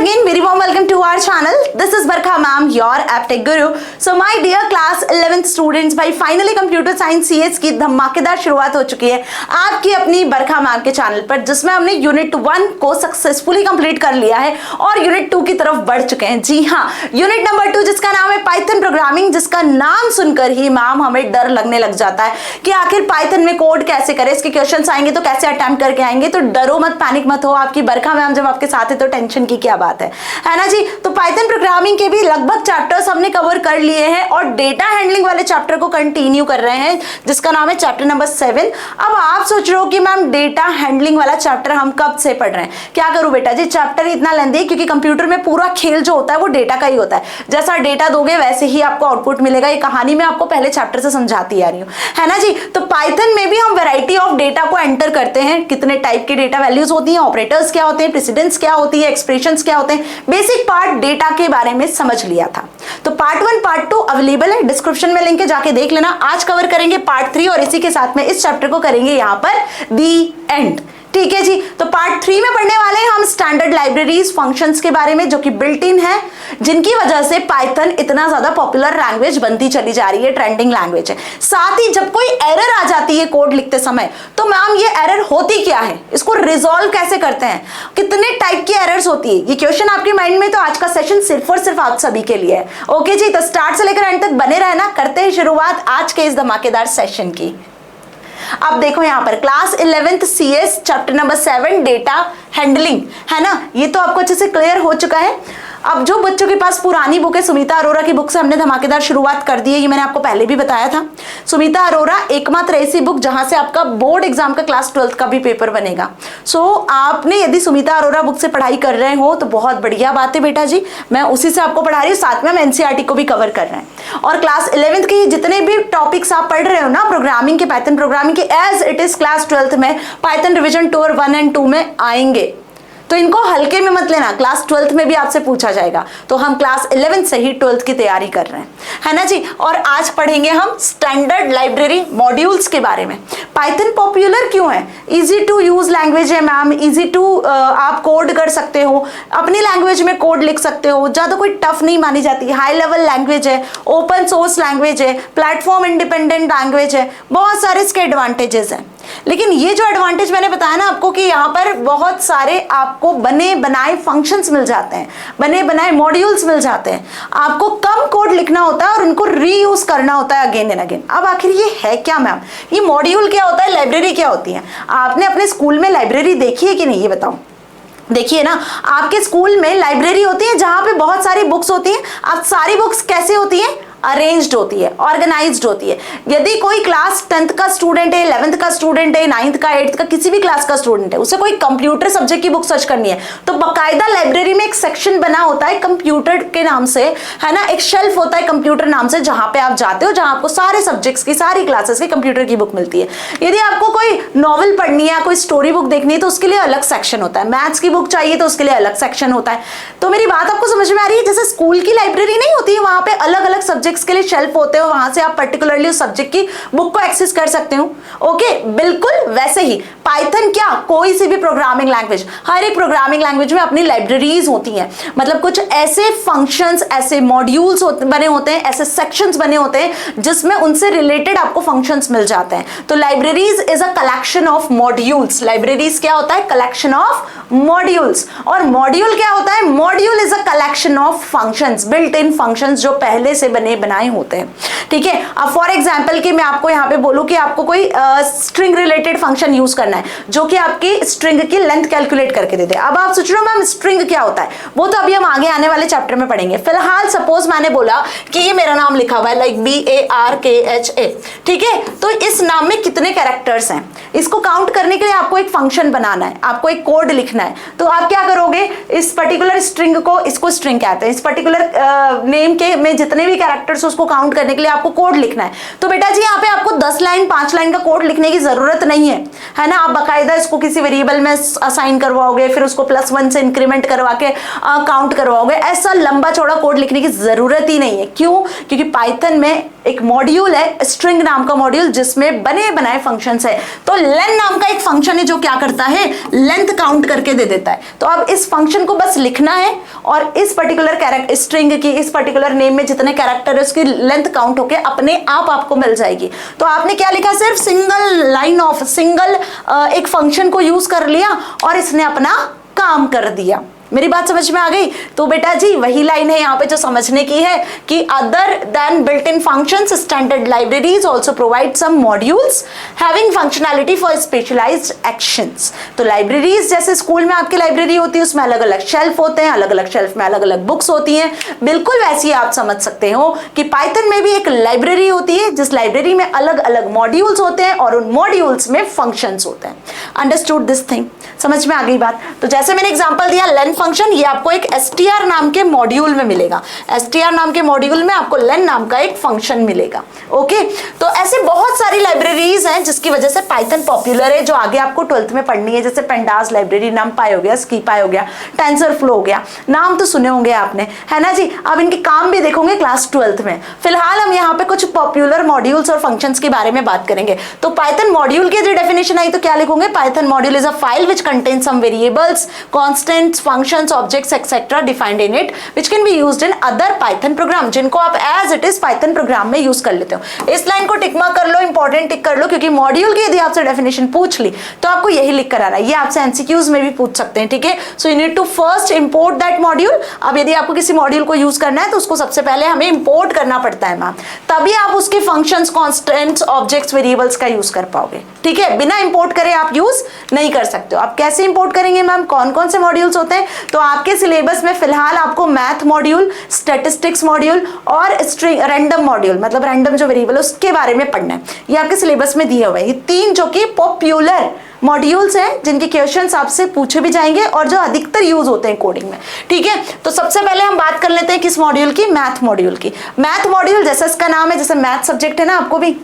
again, very warm welcome to our channel. This is Barkha ma'am, your AppTech Guru. So my dear class 11th students, भाई finally computer science CS की धमाकेदार शुरुआत हो चुकी है आपकी अपनी बरखा मैम के चैनल पर, जिसमें हमने यूनिट 1 को सक्सेसफुली कंप्लीट कर लिया है और यूनिट 2 की तरफ बढ़ चुके हैं। जी हाँ, यूनिट नंबर 2 जिसका नाम है पाइथन प्रोग्रामिंग, जिसका नाम सुनकर ही मैम हमें डर लगने लग जाता है कि आखिर पाइथन में कोड कैसे करें, इसके क्वेश्चन आएंगे तो कैसे अटेम्प्ट करके आएंगे। तो डरो मत, पैनिक मत हो, आपकी बरखा मैम जब आपके साथ है तो टेंशन की क्या बात है ना जी। तो पाइथन प्रोग्रामिंग के भी लगभग चैप्टर्स हमने कवर कर लिए हैं और डेटा हैंडलिंग वाले चैप्टर को कंटिन्यू कर रहे हैं, जिसका नाम है चैप्टर नंबर 7। अब आप सोच रहे हो कि मैम डेटा हैंडलिंग वाला चैप्टर हम कब से पढ़ रहे हैं, क्या करूं बेटा जी, चैप्टर इतना लेंथी है क्योंकि कंप्यूटर में पूरा खेल जो होता है वो डेटा का ही होता है। जैसा डेटा दोगे वैसे ही आपको आउटपुट मिलेगा। ये कहानी मैं आपको पहले चैप्टर से समझाती आ रही हूँ, है ना जी। तो पाइथन में भी हम वैरायटी ऑफ डेटा को एंटर करते हैं, कितने टाइप के डेटा वैल्यूज होती हैं, ऑपरेटर्स क्या होते हैं, प्रेसिडेंस क्या होती है, एक्सप्रेशंस क्या होते हैं, बेसिक पार्ट डेटा के बारे में समझ लिया था। तो पार्ट 1 पार्ट 2 अवेलेबल है, डिस्क्रिप्शन में लिंक है, जाके देख लेना। आज कवर करेंगे पार्ट 3 और इसी के साथ में इस चैप्टर को करेंगे यहां पर दी एंड। ठीक है जी। तो पार्ट 3 में पढ़ने वाले हैं हम स्टैंडर्ड लाइब्रेरीज फंक्शंस के बारे में, जो कि बिल्ट इन है, जिनकी वजह से पाइथन इतना ज्यादा पॉपुलर लैंग्वेज बनती चली जा रही है, ट्रेंडिंग लैंग्वेज है। साथ ही जब कोई एरर आ जाती है कोड लिखते समय, तो मैम ये एरर होती क्या है, इसको रिजॉल्व कैसे करते हैं, कितने टाइप की एरर्स होती है, ये क्वेश्चन आपके माइंड में। तो आज का सेशन सिर्फ और सिर्फ आप सभी के लिए है। ओके जी, तो स्टार्ट से लेकर एंड तक बने रहना। करते हैं शुरुआत आज के इस धमाकेदार सेशन की। अब देखो यहाँ पर class 11th CS chapter number 7 data handling, है ना, ये तो आपको अच्छे से क्लियर हो चुका है। अब जो बच्चों के पास पुरानी बुक है, सुमिता अरोरा की बुक से हमने धमाकेदार शुरुआत कर दी है, ये मैंने आपको पहले भी बताया था। सुमिता अरोरा एकमात्र ऐसी बुक जहां से आपका बोर्ड एग्जाम का क्लास 12th का भी पेपर बनेगा। सो आपने यदि सुमिता अरोरा बुक से पढ़ाई कर रहे हो तो बहुत बढ़िया बात है बेटा जी, मैं उसी से आपको पढ़ा रही हूँ, साथ में हम NCERT को भी कवर कर रहे हैं। और क्लास 11th के जितने भी टॉपिक्स आप पढ़ रहे हो ना प्रोग्रामिंग के, पाइथन प्रोग्रामिंग के, as it is class 12th में पाइथन रिविजन टूर 1 और 2 में आएंगे, तो इनको हल्के में मत लेना, क्लास 12th में भी आपसे पूछा जाएगा। तो हम क्लास 11th से ही 12th की तैयारी कर रहे हैं, है ना जी। और आज पढ़ेंगे हम स्टैंडर्ड लाइब्रेरी मॉड्यूल्स के बारे में। पाइथन पॉपुलर क्यों है, इजी टू यूज लैंग्वेज है मैम, इजी टू आप कोड कर सकते हो, अपनी लैंग्वेज में कोड लिख सकते हो, ज्यादा कोई टफ नहीं मानी जाती, हाई लेवल लैंग्वेज है, ओपन सोर्स लैंग्वेज है, प्लेटफॉर्म इंडिपेंडेंट लैंग्वेज है, बहुत सारे इसके एडवांटेजेस हैं। लेकिन ये जो एडवांटेज मैंने बताया ना आपको कि यहाँ पर बहुत सारे आपको बने बनाए फंक्शंस मिल जाते हैं, बने बनाए मॉड्यूल्स मिल जाते हैं, आपको कम कोड लिखना होता है और उनको रीयूज करना होता है अगेन एंड अगेन। अब आखिर ये है क्या मैम, ये मॉड्यूल क्या होता है, लाइब्रेरी क्या होती है, आपने अपने स्कूल में लाइब्रेरी देखी है कि नहीं, ये बताओ। देखिए ना, आपके स्कूल में लाइब्रेरी होती है जहां पे बहुत सारी बुक्स होती हैं। अब सारी बुक्स कैसे होती हैं, अरेंज्ड होती है, ऑर्गेनाइज्ड होती है। यदि कोई क्लास 10th का स्टूडेंट है, 11th का स्टूडेंट है, 9th का, 8th का, किसी भी क्लास का स्टूडेंट है, उसे कोई कंप्यूटर सब्जेक्ट की बुक सर्च करनी है तो बकायदा लाइब्रेरी में एक सेक्शन बना होता है कंप्यूटर के नाम से, है ना, एक शेल्फ होता है कंप्यूटर नाम से, जहां पे आप जाते हो, जहां आपको सारे सब्जेक्ट्स की, सारी क्लासेस की कंप्यूटर की बुक मिलती है। यदि आपको कोई नॉवल पढ़नी है, कोई स्टोरी बुक देखनी है तो उसके लिए अलग सेक्शन होता है, मैथ्स की बुक चाहिए तो उसके लिए अलग सेक्शन होता है। तो मेरी बात आपको समझ में आ रही है, जैसे स्कूल की लाइब्रेरी नहीं होती है, वहां पे अलग अलग सब्जेक्ट्स के लिए शेल्फ होते हो, वहां से आप पर्टिकुलरली उस सब्जेक्ट की बुक को एक्सेस कर सकते हो। ओके, बिल्कुल वैसे ही पाइथन क्या, कोई सी भी प्रोग्रामिंग लैंग्वेज, हर एक प्रोग्रामिंग लैंग्वेज में अपनी लाइब्रेरीज होती हैं, मतलब कुछ ऐसे फंक्शंस, ऐसे मॉड्यूल्स बने होते हैं, ऐसे सेक्शंस बने होते हैं जिसमें उनसे रिलेटेड आपको फंक्शंस मिल जाते हैं। तो libraries is a collection of modules. Libraries क्या होता है, कलेक्शन ऑफ मॉड्यूल्स। और मॉड्यूल क्या होता है, module is a collection of functions, built in functions जो पहले से बने बनाए होते हैं। ठीक है, अब फॉर एग्जांपल कि मैं आपको यहाँ पे बोलूं कि आपको कोई स्ट्रिंग रिलेटेड फंक्शन यूज करना है जो कि आपकी स्ट्रिंग की लेंथ कैलकुलेट करके दे दे। अब आप सोच रहे हो मैम स्ट्रिंग क्या होता है, वो तो अभी हम आगे आने वाले चैप्टर में पढ़ेंगे। फिलहाल सपोज मैंने बोला कि ये मेरा नाम लिखा हुआ है लाइक BARKHA, ठीक है, तो इस नाम में कितने कैरेक्टर्स हैं, इसको काउंट करने के लिए आपको एक फंक्शन बनाना है, आपको एक कोड लिखना है। तो आप क्या करोगे, इस पर्टिकुलर स्ट्रिंग को, इसको स्ट्रिंग कहते हैं, इस पर्टिकुलर नेम के में जितने भी कैरेक्टर्स उसको काउंट करने के लिए आपको कोड लिखना है। तो बेटा जी यहाँ पे आपको 10 लाइन 5 लाइन का कोड लिखने की जरूरत नहीं है ना, आप बकायदा इसको किसी वेरिएबल में असाइन करवाओगे, फिर उसको +1 से इंक्रीमेंट करवा के काउंट करवाओगे। ऐसा लंबा चौड़ा कोड लिखने की जरूरत ही नहीं है। क्यों, क्योंकि पाइथन में एक मॉड्यूल है स्ट्रिंग नाम का मॉड्यूल, जिसमें बने बनाए फंक्शंस है। तो len नाम का एक फंक्शन है जो क्या करता है, लेंथ काउंट करके दे देता है। तो अब इस फंक्शन को बस लिखना है और इस पर्टिकुलर कैरेक्टर स्ट्रिंग की, इस पर्टिकुलर नेम में जितने कैरेक्टर है उसकी लेंथ काउंट होके अपने आप आपको मिल जाएगी। तो आपने क्या लिखा, सिर्फ सिंगल लाइन ऑफ सिंगल एक फंक्शन को यूज कर लिया और इसने अपना काम कर दिया। मेरी बात समझ में आ गई? तो बेटा जी वही लाइन है यहाँ पे जो समझने की है कि other than built in functions standard libraries also provide some modules having functionality for specialized actions. तो लाइब्रेरीज जैसे स्कूल में आपकी लाइब्रेरी होती है, उसमें अलग अलग शेल्फ होते हैं, अलग अलग शेल्फ में अलग अलग बुक्स होती हैं, बिल्कुल वैसी आप समझ सकते हो कि पाइथन में भी एक लाइब्रेरी होती है जिस लाइब्रेरी में अलग अलग मॉड्यूल्स होते हैं और उन मॉड्यूल्स में फंक्शंस होते हैं। Understood this thing? समझ में आ गई बात? तो जैसे मैंने एग्जांपल दिया लेन फंक्शन, ये आपको एक str नाम के मॉड्यूल में मिलेगा। str नाम के मॉड्यूल में आपको len नाम का एक फंक्शन मिलेगा। ओके, तो ऐसे बहुत सारी लाइब्रेरीज हैं जिसकी वजह से पाइथन पॉपुलर है, जो आगे आपको 12th में पढ़नी है, जैसे पेंडास लाइब्रेरी, numpy हो गया, स्कीपाई हो गया, टेंसरफ्लो हो गया, नाम तो सुने होंगे आपने, है ना जी। अब इनके काम भी देखोगे क्लास 12th में। फिलहाल हम यहाँ पे कुछ पॉपुलर मॉड्यूल्स और फंक्शंस के बारे में बात करेंगे। तो पाइथन मॉड्यूल की जो डेफिनेशन आई तो क्या लिखोगे, Python module is a file which contains some variables, constants, functions, objects etcetera defined in it which can be used in other Python program, जिनको आप as it is Python program में use कर लेते हो। इस लाइन को tick mark कर लो, important टिक कर लो, क्योंकि मॉड्यूल की यदि आपसे डेफिनेशन पूछ ली तो आपको यही लिख कर आना है। ये आपसे एमसीक्यूज में भी पूछ सकते हैं, ठीक है। So you need to first import that module. अब यदि आपको किसी मॉड्यूल को यूज करना है तो उसको सबसे पहले हमें इंपोर्ट करना पड़ता है मैम, तभी आप उसके फंक्शंस, कांस्टेंट्स, ऑब्जेक्ट्स, वेरिएबल्स का यूज कर पाओगे, ठीक है। बिना इंपोर्ट करे आप यूज नहीं कर सकते हो। आप कैसे इंपोर्ट करेंगे मैम, कौन कौन से मॉड्यूल्स होते हैं? तो आपके सिलेबस में फिलहाल आपको मैथ मॉड्यूल, स्टैटिस्टिक्स मॉड्यूल और स्ट्रिंग रैंडम मॉड्यूल, मतलब रैंडम जो वेरिएबल है उसके बारे में पढ़ना है। ये आपके सिलेबस में दिए हुए हैं, ये 3 जो कि पॉपुलर मॉड्यूल्स हैं जिनके क्वेश्चंस आपसे पूछे भी जाएंगे और जो अधिकतर यूज होते हैं कोडिंग में, ठीक है। तो सबसे पहले हम बात कर लेते हैं किस मॉड्यूल की, मैथ मॉड्यूल की। मैथ मॉड्यूल जैसा इसका नाम है, जैसे मैथ सब्जेक्ट है ना, आपको भी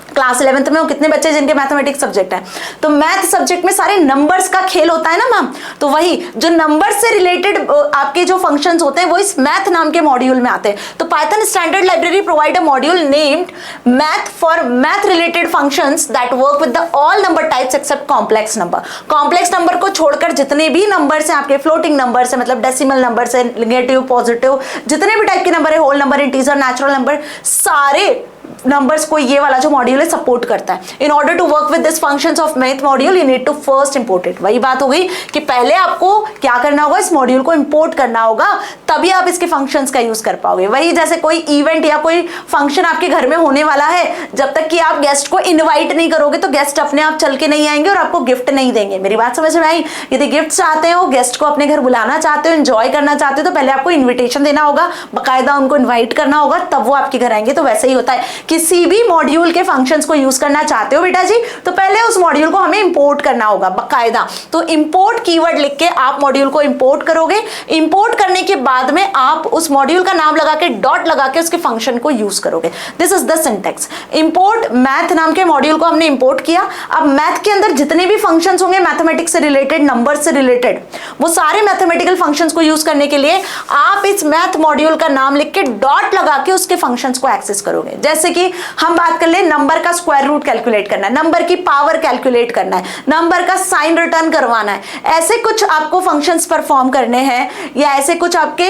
क्लास 11th में वो कितने बच्चे जिनके मैथमेटिक्स सब्जेक्ट है, तो मैथ सब्जेक्ट में सारे नंबर्स का खेल होता है ना मैम। तो वही जो नंबर्स से रिलेटेड आपके जो फंक्शंस होते हैं वो इस मैथ नाम के मॉड्यूल में आते हैं। तो Python standard library provide a module named math for math related functions that work with the all number types except complex number. Complex number को छोड़कर जितने भी नंबर्स हैं आपके, फ्लोटिंग नंबर्स है मतलब डेसिमल नंबर्स है, नेगेटिव, पॉजिटिव, जितने भी टाइप के नंबर है, whole number, integer, natural number, सारे नंबर्स को ये वाला जो मॉड्यूल है सपोर्ट करता है। In order to work with this functions of math module you need to first import it. वही बात हो गई कि पहले आपको क्या करना होगा, इस मॉड्यूल को इंपोर्ट करना होगा, तभी आप इसके फंक्शंस का यूज कर पाओगे। वही जैसे कोई इवेंट या कोई फंक्शन आपके घर में होने वाला है, जब तक कि आप गेस्ट को इन्वाइट नहीं करोगे तो गेस्ट अपने आप चल के नहीं आएंगे और आपको गिफ्ट नहीं देंगे। मेरी बात समझ में आई? यदि गिफ्ट चाहते हो, गेस्ट को अपने घर बुलाना चाहते हो, एंजॉय करना चाहते हो, तो पहले आपको इन्विटेशन देना होगा, बाकायदा उनको इन्वाइट करना होगा, तब वो आपके घर आएंगे। तो वैसे ही होता है, किसी भी मॉड्यूल के फंक्शंस को यूज करना चाहते हो बेटा जी, तो पहले उस मॉड्यूल को हमें इंपोर्ट करना होगा बाकायदा। तो इंपोर्ट कीवर्ड लिख के आप मॉड्यूल को इंपोर्ट करोगे। इंपोर्ट करने के बाद में आप उस मॉड्यूल का नाम लगा के, डॉट लगा के उसके फंक्शन को यूज करोगे। This is the syntax. Import math नाम के मॉड्यूल को हमने इंपोर्ट किया। अब मैथ के अंदर जितने भी फंक्शंस होंगे मैथमेटिक्स से रिलेटेड, नंबर से रिलेटेड, वो सारे मैथमेटिकल फंक्शंस को यूज करने के लिए आप इस मैथ मॉड्यूल का नाम लिख के डॉट लगा के उसके फंक्शंस को एक्सेस करोगे। जैसे कि हम बात कर ले, नंबर का स्क्वायर रूट कैलकुलेट करना है, नंबर की पावर कैलकुलेट करना है, नंबर का साइन रिटर्न करवाना है, ऐसे कुछ आपको फंक्शंस परफॉर्म करने हैं, या ऐसे कुछ आपके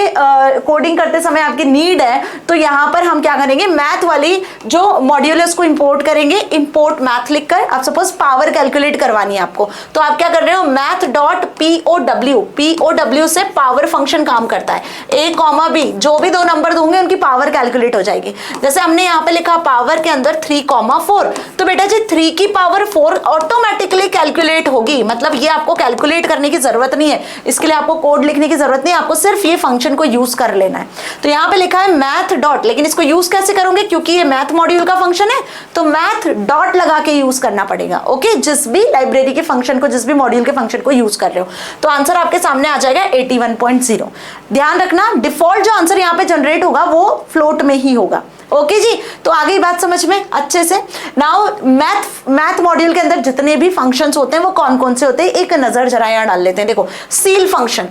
कोडिंग करते समय आपकी नीड है, तो यहां पर हम क्या करेंगे, मैथ वाली जो मॉड्यूल है उसको इंपोर्ट करेंगे। इंपोर्ट मैथ लिखकर, आप सपोज पावर कैलकुलेट करवानी है आपको, तो आप क्या कर रहे हो, मैथ डॉट POW से पावर फंक्शन काम करता है। A, B जो भी 2 नंबर होंगे उनकी पावर कैलकुलेट हो जाएगी। जैसे हमने यहाँ पे लिखा पावर के अंदर 3,4, तो बेटा जी 3 की पावर 4 ऑटोमेटिकली कैलकुलेट होगी। मतलब ये आपको कैलकुलेट करने की जरूरत नहीं है, इसके लिए आपको कोड लिखने की जरूरत नहीं है, आपको सिर्फ ये फंक्शन को यूज कर लेना है। तो यहाँ पे लिखा है मैथ डॉट, लेकिन इसको यूज कैसे करोगे, क्योंकि ये मैथ मॉड्यूल का फंक्शन है तो मैथ डॉट लगा के यूज करना पड़ेगा। ओके, जिस भी लाइब्रेरी के फंक्शन को, जिस भी मॉड्यूल के फंक्शन को यूज कर रहे हो, तो आंसर आपके सामने आ जाएगा 81.0। ध्यान रखना, डिफॉल्ट जो आंसर यहाँ पे जनरेट होगा वो फ्लोट में ही होगा। ओके जी, तो आगे बात समझ में अच्छे से। नाउ मैथ मॉड्यूल के अंदर जितने भी फंक्शंस होते हैं वो कौन कौन से होते हैं, एक नजर जरा यहाँ डाल लेते हैं। देखो, सील फंक्शन,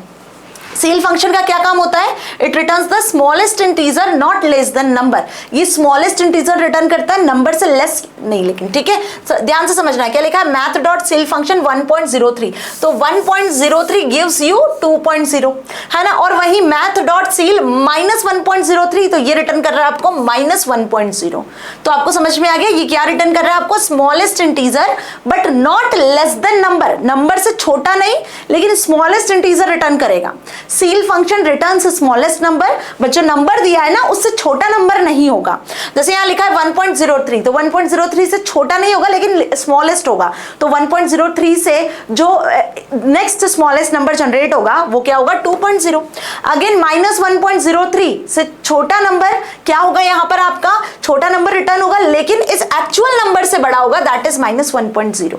सील फंक्शन का क्या काम होता है? It returns the smallest integer not less then number. ये स्मॉलेस्ट इंटीजर रिटर्न करता है, नंबर से लेस नहीं, लेकिन ठीक है, ध्यान से समझना है। क्या लिखा है? मैथ डॉट सील फंक्शन 1.03, तो 1.03 गिव्स यू 2.0, है ना। और वही मैथ डॉट सील -1.03, तो ये रिटर्न कर रहा है आपको -1.0। तो आपको समझ में आ गया ये क्या रिटर्न कर रहा है आपको? Smallest integer but not less then number, number से छोटा नहीं लेकिन स्मॉलेस्ट इंटीजर रिटर्न करेगा। Seal function returns smallest number, but जो नंबर दिया है ना उससे छोटा नंबर नहीं होगा। जैसे यहाँ लिखा है 1.03, तो 1.03 से छोटा नहीं होगा लेकिन स्मॉलेस्ट होगा। तो 1.03 से जो नेक्स्ट स्मॉलेस्ट नंबर जनरेट होगा वो क्या होगा? 2.0। अगेन -1.03 से छोटा नंबर क्या होगा? यहाँ पर आपका छोटा नंबर रिटर्न होगा लेकिन इस एक्चुअल नंबर से बड़ा होगा, दैट इज -1.0।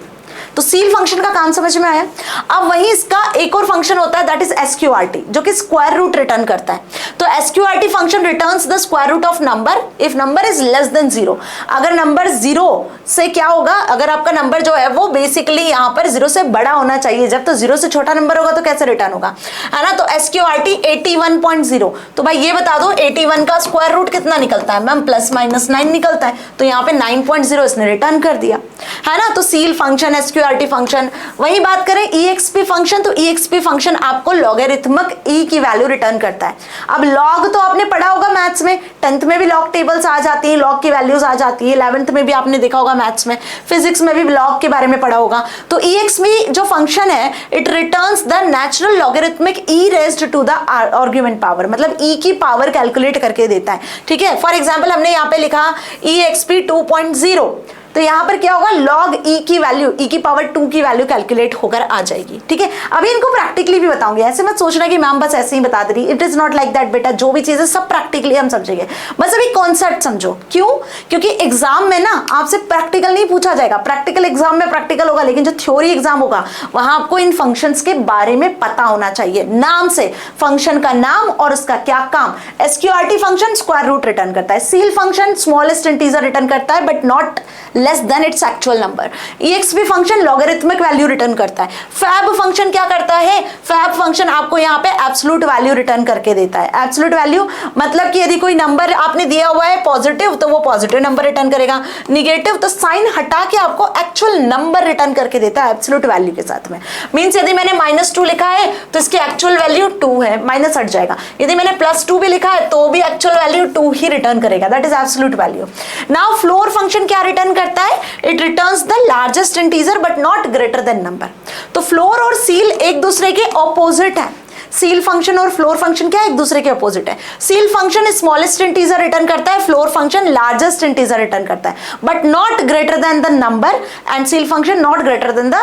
तो सील फंक्शन का काम समझ में आया। अब वही इसका एक और फंक्शन होता है दैट इज एसक्यूआरटी, जो कि स्क्वायर रूट रिटर्न करता है। तो SQRT function returns the square root of number if number is less than 0। अगर नंबर 0 से क्या होगा? अगर आपका नंबर जो है वो बेसिकली यहाँ पर 0 से बड़ा होना चाहिए, जब तो 0 से छोटा नंबर होगा तो कैसे रिटर्न होगा, है ना। तो एसक्यूआरटी 81.0, तो भाई ये बता दो 81 का स्क्वायर रूट कितना निकलता है? मैम ±9 निकलता है, तो यहाँ पे 9.0 इसने रिटर्न कर दिया, है ना। तो सील फंक्शन, एसक्यूआरटी फंक्शन। वही बात करें ईएक्सपी फंक्शन, तो ईएक्सपी फंक्शन आपको लॉगरिथमिक ई की वैल्यू रिटर्न करता है। अब लॉग तो आपने पढ़ा होगा मैथ्स में, 10th में भी लॉग टेबल्स आ जाती है, लॉग की वैल्यूज आ जाती है, 11th में भी आपने देखा होगा मैथ्स में, फिजिक्स में भी लॉग के बारे में पढ़ा होगा। तो ईएक्सपी जो फंक्शन है it returns the natural logarithmic e raised to the argument power, मतलब ई की पावर कैलकुलेट करके देता है, ठीक है। फॉर एग्जाम्पल हमने यहाँ पे लिखा ईएक्सपी 2.0, तो यहां पर क्या होगा? लॉग ई की वैल्यू, ई की पावर 2 की वैल्यू कैलकुलेट होकर आ जाएगी, ठीक है। अभी इनको प्रैक्टिकली भी बताऊंगी, ऐसे मत सोचना कि मैम बस ऐसे ही बता दे रही, it is not like that बेटा। जो भी चीजें सब प्रैक्टिकली हम समझेंगे, बस अभी कॉन्सेप्ट समझो। क्यों? क्योंकि एग्जाम में ना आपसे प्रैक्टिकल नहीं पूछा जाएगा, प्रैक्टिकल एग्जाम में प्रैक्टिकल होगा, लेकिन जो थ्योरी एग्जाम होगा वहां आपको इन फंक्शंस के बारे में पता होना चाहिए, नाम से, फंक्शन का नाम और उसका क्या काम। SQRT function square root return करता है, ceil function smallest integer return करता है but not less than its actual number. EXP function logarithmic value return करता है। फैब फंक्शन क्या करता है? फैब फंक्शन आपको यहाँ पे एब्सोल्यूट वैल्यू रिटर्न करके देता है। एब्सोल्यूट वैल्यू मतलब कि यदि कोई नंबर आपने दिया हुआ है पॉजिटिव तो वो पॉजिटिव नंबर रिटर्न करेगा, निगेटिव तो साइन हटा के आपको एक्चुअल नंबर रिटर्न करके देता है एब्सोल्यूट वैल्यू के साथ में। मींस यदि मैंने -2 लिखा है तो इसकी एक्चुअल वैल्यू 2 है, माइनस हट जाएगा। यदि मैंने +2 भी लिखा है तो भी एक्चुअल वैल्यू 2 ही रिटर्न करेगा, that is absolute value. Now floor function क्या रिटर्न करता है? It returns the largest integer but not greater than number. तो फ्लोर और सील एक दूसरे के ऑपोजिट है। सील फंक्शन और फ्लोर फंक्शन क्या है? एक दूसरे के अपोजिट है। Ceil function smallest integer return करता है, floor function largest integer return करता है but not greater than the number, and seal function not greater than the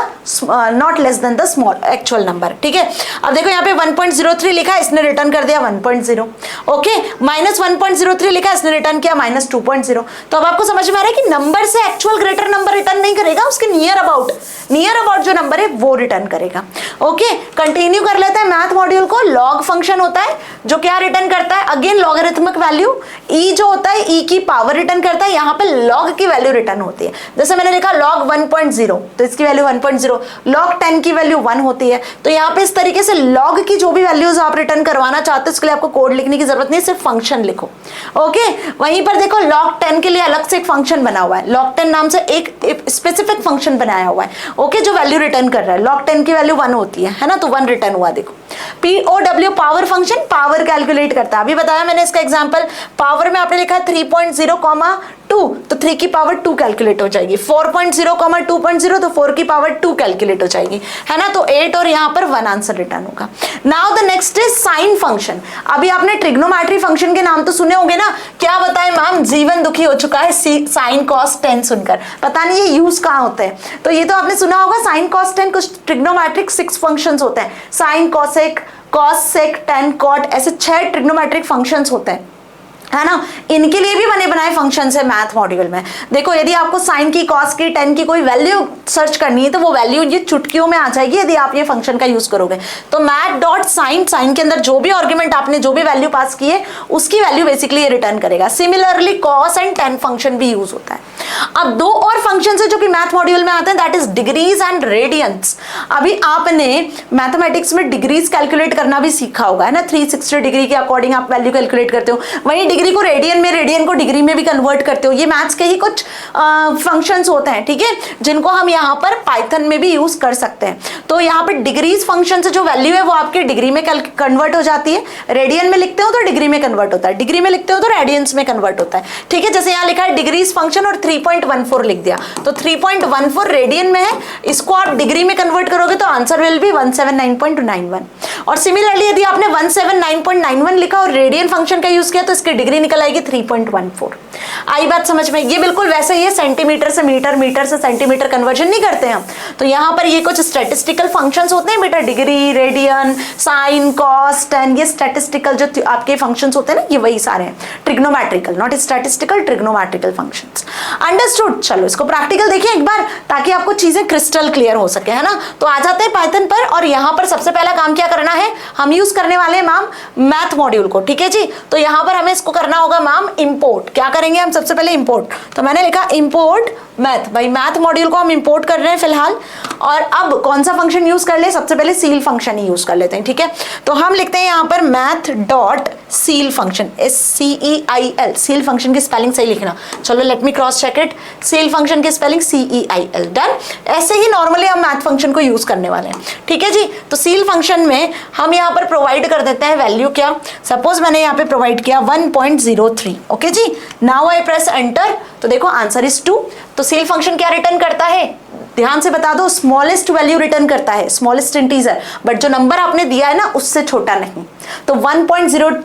not less then the small actual number, ठीक है। अब देखो यहाँ पे 1.03 लिखा है, इसने रिटर्न कर दिया 1.0, ओके। -1.03 लिखा है, इसने रिटर्न किया -2.0। तो अब आपको समझ में आ रहा है कि नंबर से एक्चुअल ग्रेटर नंबर रिटर्न नहीं करेगा, उसके नियर अबाउट जो नंबर है वो रिटर्न करेगा, ओके। कंटिन्यू कर लेते हैं मैथ मॉड्यूल को। लॉग फंक्शन होता है जो क्या रिटर्न करता है? Again logarithmic value. ई जो होता है ई की पावर रिटर्न करता है, यहाँ पे लॉग की वैल्यू रिटर्न होती है। जैसे मैंने लिखा लॉग 1.0 तो इसकी वैल्यू 1.0, लॉग 10 की वैल्यू 1 होती है। तो यहाँ पे इस तरीके से लॉग की जो भी वैल्यूज आप रिटर्न करवाना चाहते हो उसके लिए आपको कोड लिखने की जरूरत नहीं, सिर्फ फंक्शन लिखो, ओके। वहीं पर देखो log 10 के लिए अलग से एक फंक्शन बना हुआ है, log 10 नाम से एक स्पेसिफिक फंक्शन बनाया हुआ है, ओके, जो वैल्यू रिटर्न कर रहा है। log 10 की वैल्यू 1 होती है ना, तो 1 रिटर्न हुआ। देखो POW power function power calculate करता है। अभी बताया मैंने इसका एग्जांपल, पावर में आपने लिखा है 3.0,2 तो 3 की पावर 2 कैलकुलेट हो जाएगी, 4.0,2.0 तो 4 की पावर 2 कैलकुलेट हो जाएगी, है ना। तो 8 और यहाँ पर 1 आंसर रिटर्न होगा। Now the next is sine function. अभी आपने ट्रिग्नोमेट्री फंक्शन के नाम तो सुने होंगे ना, क्या बताएं मैम, जीवन दुखी हो चुका है साइन कॉस 10 सुनकर, पता नहीं ये यूज कहाँ होते हैं। तो ये तो आपने सुना होगा साइन कॉस 10, कुछ ट्रिग्नोमेट्रिक 6 फंक्शंस होते हैं, sine cosec cos sec tan cot, ऐसे 6 ट्रिग्नोमेट्रिक फंक्शंस होते हैं, है ना। इनके लिए भी बने बनाए फंक्शंस है मैथ मॉड्यूल में। देखो यदि आपको साइन की, कॉस की, टेन की कोई वैल्यू सर्च करनी है तो वो वैल्यू ये चुटकियों में आ जाएगी यदि आप ये फंक्शन का यूज करोगे। तो मैथ डॉट साइन, साइन के अंदर जो भी आर्गुमेंट आपने जो भी वैल्यू पास की है उसकी वैल्यू बेसिकली ये रिटर्न करेगा। Similarly cos and ten function भी यूज होता है। अब दो और फंक्शन है जो कि मैथ मॉड्यूल में आते हैं, that is degrees and radians. अभी आपने मैथमेटिक्स में डिग्रीज कैलकुलेट करना भी सीखा होगा, है ना, 360 डिग्री के अकॉर्डिंग आप वैल्यू कैलकुलेट करते हो, वहीं डिग्री को रेडियन में, रेडियन को डिग्री में भी कन्वर्ट करते हो। ये मैथ्स के ही कुछ फंक्शंस होते हैं, ठीक है, जिनको हम यहाँ पर पाइथन में भी यूज कर सकते हैं। तो यहाँ पर डिग्रीज फंक्शन से जो वैल्यू है वो आपके डिग्री में कन्वर्ट हो जाती है, रेडियन में लिखते हो तो डिग्री में कन्वर्ट होता है, डिग्री में लिखते हो तो रेडियंस में कन्वर्ट होता है, ठीक है। जैसे यहाँ लिखा है डिग्रीज फंक्शन और 3.14 लिख दिया, तो 3.14 रेडियन में है, इसको आप डिग्री में कन्वर्ट करोगे तो आंसर विल बी 179.91। और सिमिलरली यदि आपने 179.91 लिखा और रेडियन फंक्शन का यूज किया तो इसकी डिग्री निकल आएगी 3.14। आई बात समझ में? ये बिल्कुल वैसे ही है, सेंटीमीटर से मीटर, मीटर से सेंटीमीटर कन्वर्जन नहीं करते हम। तो यहाँ पर ये कुछ स्टैटिस्टिकल फंक्शंस होते हैं बेटा, degree, radian, sine, cos, tan, ये स्टैटिस्टिकल जो आपके फंक्शंस होते हैं ना, ये वही सारे हैं। Trigonometrical, not statistical, trigonometrical functions. Understood? चलो इसको प्रैक्टिकल देखिए एक बार, ताकि आपको चीजें क्रिस्टल क्लियर हो सके, है ना। तो आ जाते हैं पाइथन पर, और यहाँ पर सबसे पहला काम क्या करना है, हम यूज करने वाले हैं मैम मैथ मॉड्यूल को, ठीक है जी। तो यहाँ पर हमें इसको करना होगा मैम इंपोर्ट। क्या करेंगे हम सबसे पहले? इंपोर्ट। तो मैंने लिखा इंपोर्ट मैथ, भाई मैथ मॉड्यूल को हम इंपोर्ट कर रहे हैं फिलहाल। और अब कौन सा फंक्शन यूज कर ले? सबसे पहले सील फंक्शन ही यूज कर लेते हैं, ठीक है। तो हम लिखते हैं यहाँ पर math dot ceil function, SCEIL, ceil function की स्पेलिंग सही लिखना। चलो let me cross check it, ceil function की स्पेलिंग CEIL, डन। ऐसे ही नॉर्मली हम मैथ फंक्शन को यूज करने वाले हैं, ठीक है जी। तो सील फंक्शन में हम यहाँ पर प्रोवाइड कर देते हैं वैल्यू, क्या, सपोज मैंने यहाँ पे प्रोवाइड किया 1.03, ओके जी। नाउ आई प्रेस एंटर, तो देखो आंसर इज 2। तो सील फंक्शन क्या रिटर्न करता है? ध्यान से बता दो, स्मॉलेस्ट वैल्यू रिटर्न करता है, स्मॉलेस्ट इंटीजर, बट जो नंबर आपने दिया है ना उससे छोटा नहीं। तो 1.03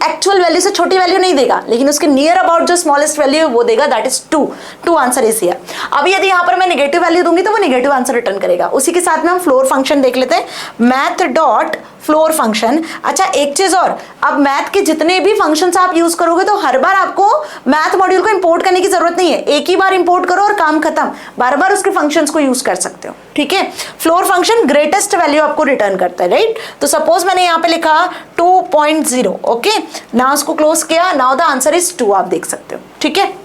एक्चुअल वैल्यू से छोटी वैल्यू नहीं देगा, लेकिन उसके नियर अबाउट जो स्मॉलेस्ट वैल्यू है वो देगा, that is 2 answer is here. अभी यदि यहाँ पर मैं नेगेटिव वैल्यू दूंगी तो वो नेगेटिव आंसर रिटर्न करेगा। उसी के साथ में हम फ्लोर फंक्शन देख लेते हैं, मैथ डॉट फ्लोर फंक्शन। अच्छा एक चीज और, अब मैथ के जितने भी फंक्शंस आप यूज करोगे तो हर बार आपको मैथ मॉड्यूल को इंपोर्ट करने की जरूरत नहीं है, एक ही बार इंपोर्ट करो और काम खत्म, बार बार उसके फंक्शंस को यूज कर सकते हो, ठीक है। फ्लोर फंक्शन ग्रेटेस्ट वैल्यू आपको रिटर्न करता है, राइट। तो सपोज मैंने यहाँ पे लिखा 2.0, ओके, नाउ उसको क्लोज किया, नाउ द आंसर इज 2, आप देख सकते हो, ठीक है।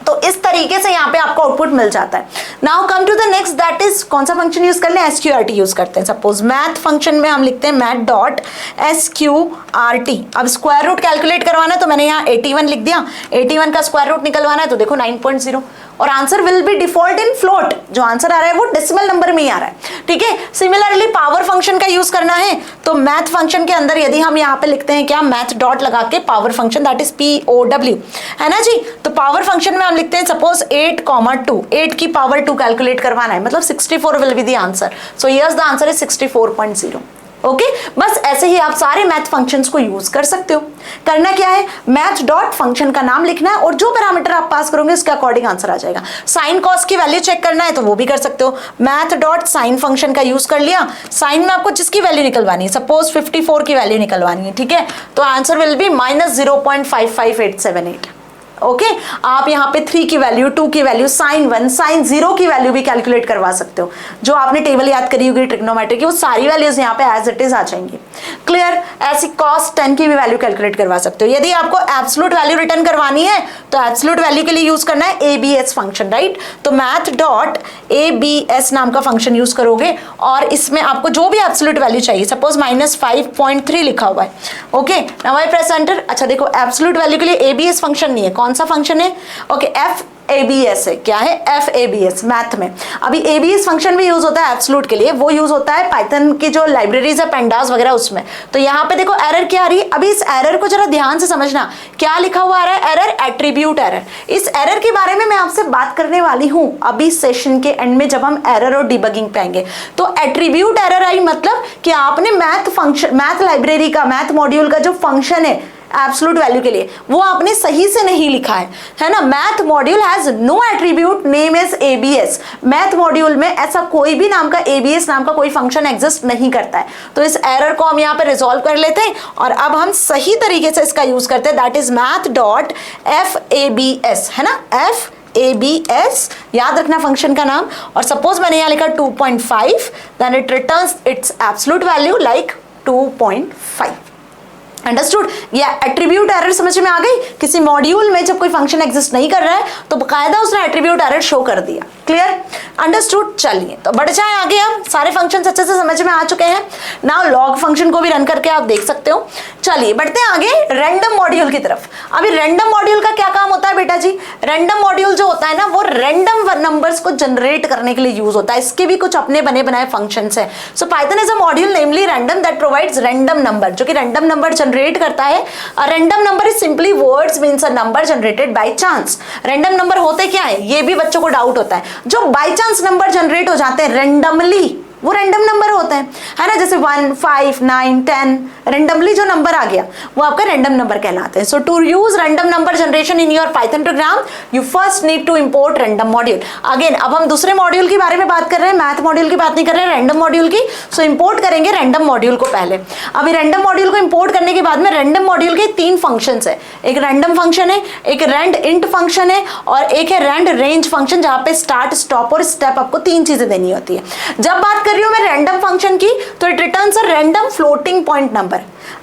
तो इस तरीके से यहाँ पे आपको आउटपुट मिल जाता है। Now come to the next, that is कौन सा फंक्शन यूज कर ले? SQRT यूज करते हैं। सपोज मैथ फंक्शन में हम लिखते हैं मैथ डॉट SQRT। अब स्क्वायर रूट कैलकुलेट करवाना है तो मैंने यहाँ 81 लिख दिया, 81 का स्क्वायर रूट निकलवाना है तो देखो 9.0, और answer will be default in float, जो आंसर आ रहा है वो डेसिमल नंबर में ही आ रहा है, ठीक है। सिमिलरली पावर फंक्शन का यूज करना है तो मैथ फंक्शन के अंदर यदि हम यहाँ पे लिखते हैं क्या, मैथ डॉट लगा के power function, that is POW, है ना जी। तो पावर फंक्शन में हम लिखते हैं सपोज 8,2, 8 की पावर 2 कैलकुलेट करवाना है, मतलब 64 will be the answer. So yes the answer is 64.0, okay. बस ऐसे ही आप सारे मैथ फंक्शंस को यूज कर सकते हो। करना क्या है, मैथ डॉट फंक्शन का नाम लिखना है और जो पैरामीटर आप पास करोगे उसके अकॉर्डिंग आंसर आ जाएगा। साइन कॉस की वैल्यू चेक करना है तो वो भी कर सकते हो, मैथ डॉट साइन फंक्शन का यूज कर लिया। साइन में आपको जिसकी वैल्यू निकलवानी है, सपोज 54 की वैल्यू निकलवानी है, ठीक है, तो आंसर विल बी -0.55878, ओके। आप यहाँ पे 3 की वैल्यू, 2 की वैल्यू, साइन 1, साइन 0 की वैल्यू भी कैलकुलेट करवा सकते हो। जो आपने टेबल याद करी होगी ट्रिग्नोमेट्री की, वो सारी वैल्यूज यहाँ पे एज इट इज आ जाएंगी, क्लियर। ऐसी cos 10 की भी वैल्यू कैलकुलेट करवा सकते हो। यदि आपको एब्सोल्यूट वैल्यू रिटर्न करवानी है तो एब्सोल्यूट वैल्यू के लिए यूज करना है ABS फंक्शन, राइट। तो मैथ डॉट ABS नाम का फंक्शन यूज करोगे और इसमें आपको जो भी एब्सोल्यूट वैल्यू चाहिए, सपोज -5.3 लिखा हुआ है, okay. Now I press enter. अच्छा देखो एब्सोल्यूट वैल्यू के लिए ABS फंक्शन नहीं है, कौन सा फंक्शन है? ओके, FABS है। क्या है? FABS मैथ में। अभी ABS फंक्शन भी यूज होता है एब्सोल्यूट के लिए, वो यूज होता है पाइथन की जो लाइब्रेरीज है पेंडास वगैरह उसमें। तो यहाँ पे देखो एरर क्या आ रही है, अभी इस एरर को जरा ध्यान से समझना, क्या लिखा हुआ आ रहा है? Error, attribute error. इस एरर के बारे में मैं आपसे बात करने वाली हूँ अभी सेशन के एंड में, जब हम एरर और डिबगिंग पे आएंगे। तो एट्रीब्यूट एरर आई मतलब कि आपने मैथ फंक्शन, मैथ लाइब्रेरी का, मैथ मॉड्यूल का जो फंक्शन है एब्सोल्यूट वैल्यू के लिए, वो आपने सही से नहीं लिखा है ना। Math module has no attribute name is ABS। Math module में ऐसा कोई भी नाम का ABS नाम का कोई फंक्शन एग्जिस्ट नहीं करता है। तो इस एरर को हम यहाँ पे रिजॉल्व कर लेते हैं और अब हम सही तरीके से इसका यूज करते हैं, that is math dot FABS, है ना, FABS याद रखना फंक्शन का नाम। और सपोज मैंने यहाँ लिखा 2.5, then it returns its absolute value like 2.5, understood. या एट्रीब्यूट एरर समझ में आ गई, किसी मॉड्यूल में जब कोई फंक्शन एग्जिस्ट नहीं कर रहा है तो बकायदा उसने एट्रीब्यूट एरर शो कर दिया। Clear, understood. चलिए तो बढ़ जाए आगे, हम सारे फंक्शंस अच्छे से समझ में आ चुके हैं। नाउ लॉग फंक्शन को भी रन करके आप देख सकते हो। चलिए बढ़ते हैं आगे रैंडम मॉड्यूल की तरफ। अभी रैंडम मॉड्यूल का क्या काम होता है बेटा जी? रैंडम मॉड्यूल जो होता है ना वो रैंडम नंबर्स को जनरेट करने के लिए यूज होता है। इसके भी कुछ अपने बने बनाए फंक्शंस है। सो Python is a module namely random that provides random number, जो कि रैंडम नंबर जनरेट करता है। A random number is simply words means a number generated by chance. Random number होते क्या है ये भी बच्चों को डाउट होता है। जो बाय चांस नंबर जनरेट हो जाते हैं रैंडमली वो रैंडम नंबर होते हैं, है ना। जैसे 1, 5, 9, 10 रैंडमली जो नंबर आ गया वो आपका रैंडम नंबर कहलाते हैं। So to use random number generation in your Python program you first need to import random module. Again अब हम दूसरे मॉड्यूल के बारे में बात कर रहे हैं, मैथ मॉड्यूल की बात नहीं कर रहे हैं, रैंडम मॉड्यूल की। सो इंपोर्ट करेंगे रैंडम मॉड्यूल को पहले। अभी रैंडम मॉड्यूल को इंपोर्ट करने के बाद में रैंडम मॉड्यूल के 3 फंक्शन है। एक रैंडम फंक्शन है, एक रैंड इंट फंक्शन है और एक है रैंड रेंज फंक्शन, जहां पे स्टार्ट, स्टॉप और स्टेप आपको 3 चीजें देनी होती है। जब बात कर रही हूं मैं रैंडम फंक्शन की तो it returns a random floating point number.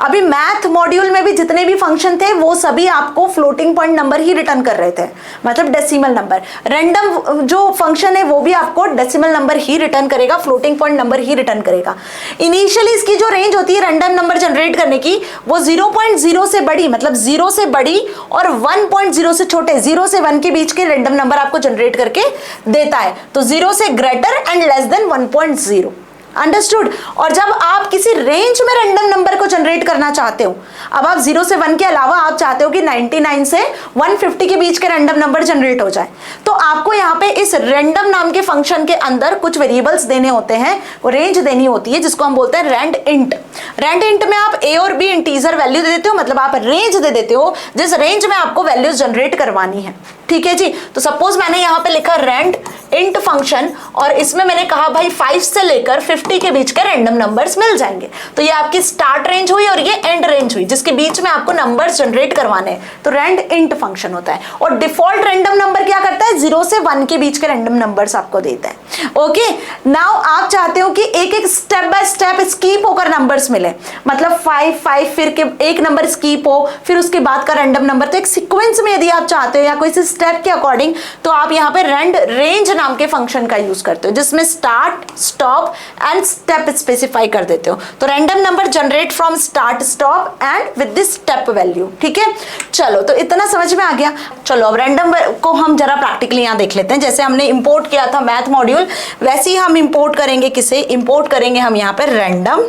अभी मैथ मॉड्यूल में भी जितने भी फंक्शन थे वो सभी आपको फ्लोटिंग पॉइंट नंबर ही रिटर्न कर रहे थे, मतलब डेसिमल नंबर। रैंडम जो फंक्शन है वो भी आपको डेसिमल नंबर ही रिटर्न करेगा, फ्लोटिंग पॉइंट नंबर ही रिटर्न करेगा। इनिशियली इसकी जो रेंज होती है रैंडम नंबर जनरेट करने की वो 0.0 से बड़ी, मतलब 0 से बड़ी और 1.0 से छोटे, 0 से 1 के बीच के रैंडम नंबर आपको जनरेट करके देता है। तो 0 से greater and less than 1.0, understood. और जब आप किसी रेंज में रैंडम नंबर को जनरेट करना चाहते हो, अब आप 0 से 1 के अलावा आप चाहते हो कि 99 से 150 के बीच के रैंडम नंबर जनरेट हो जाए, तो आपको यहाँ पे इस रैंडम नाम के फंक्शन के अंदर कुछ वेरिएबल्स देने होते हैं, वो रेंज देनी होती है जिसको हम बोलते हैं रैंड इंट। रैंड इंट में आप ए और बी इंटीजर वैल्यू दे देते हो, मतलब आप रेंज दे देते हो जिस रेंज में आपको वैल्यूज जनरेट करवानी है। ठीक है जी। तो सपोज मैंने यहाँ पे लिखा रैंड इंट फंक्शन और इसमें मैंने कहा भाई 5 से लेकर 50 के बीच के रैंडम नंबर्स मिल जाएंगे। तो ये आपकी स्टार्ट रेंज हुई और ये एंड रेंज हुई जिसके बीच में आपको नंबर्स जनरेट करवाने हैं, तो रैंड इंट फंक्शन होता है। और डिफॉल्ट रैंडम नंबर क्या करता है? 0 से 1 के बीच के रैंडम नंबर्स आपको देता है। ओके, नाउ आप चाहते हो कि एक एक स्टेप बाय स्टेप स्कीप होकर नंबर्स मिले, मतलब 5, 5 फिर के एक नंबर स्कीप हो, फिर उसके बाद का रैंडम नंबर। तो एक सीक्वेंस में यदि आप चाहते हो या कोई स्टेप के अकॉर्डिंग, तो आप यहाँ पे रैंड रेंज नाम के फंक्शन का यूज करते हो जिसमें start, stop and step specify कर देते हो। तो random number generate from start, stop and with this step value. ठीक है, चलो तो इतना समझ में आ गया। चलो अब रैंडम को हम जरा प्रैक्टिकली यहाँ देख लेते हैं। जैसे हमने इंपोर्ट किया था मैथ मॉड्यूल, वैसे ही हम इंपोर्ट करेंगे किसे? इंपोर्ट करेंगे हम यहाँ पे रैंडम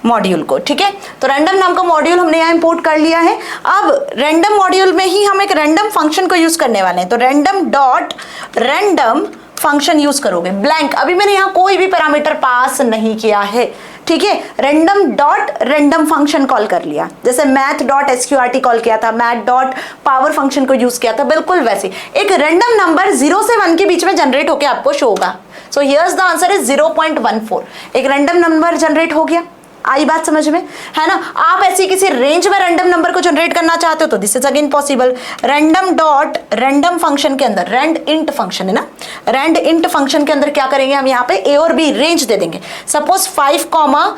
मॉड्यूल को। ठीक है, तो रैंडम नाम का मॉड्यूल हमने यहाँ इंपोर्ट कर लिया है। अब रैंडम मॉड्यूल में ही हम एक रैंडम फंक्शन को यूज करने वाले हैं। तो random dot random function use करोगे, ब्लैंक। अभी मैंने यहाँ कोई भी पैरामीटर पास नहीं किया है। ठीक है, random dot random function call कर लिया, जैसे मैथ डॉट SQRT कॉल किया था, मैथ डॉट पावर फंक्शन को यूज किया था, बिल्कुल वैसे एक रैंडम नंबर 0 से 1 के बीच में जनरेट होकर आपको शो होगा। So here's the answer is 0.14। एक रैंडम नंबर जनरेट हो गया। आई बात समझ में, है ना। आप ऐसी किसी रेंज में रैंडम नंबर को जनरेट करना चाहते हो तो this is again possible. Random dot random function के अंदर रैंड इंट फंक्शन है ना, रैंड इंट फंक्शन के अंदर क्या करेंगे हम यहाँ पे ए और बी रेंज दे देंगे। सपोज 5,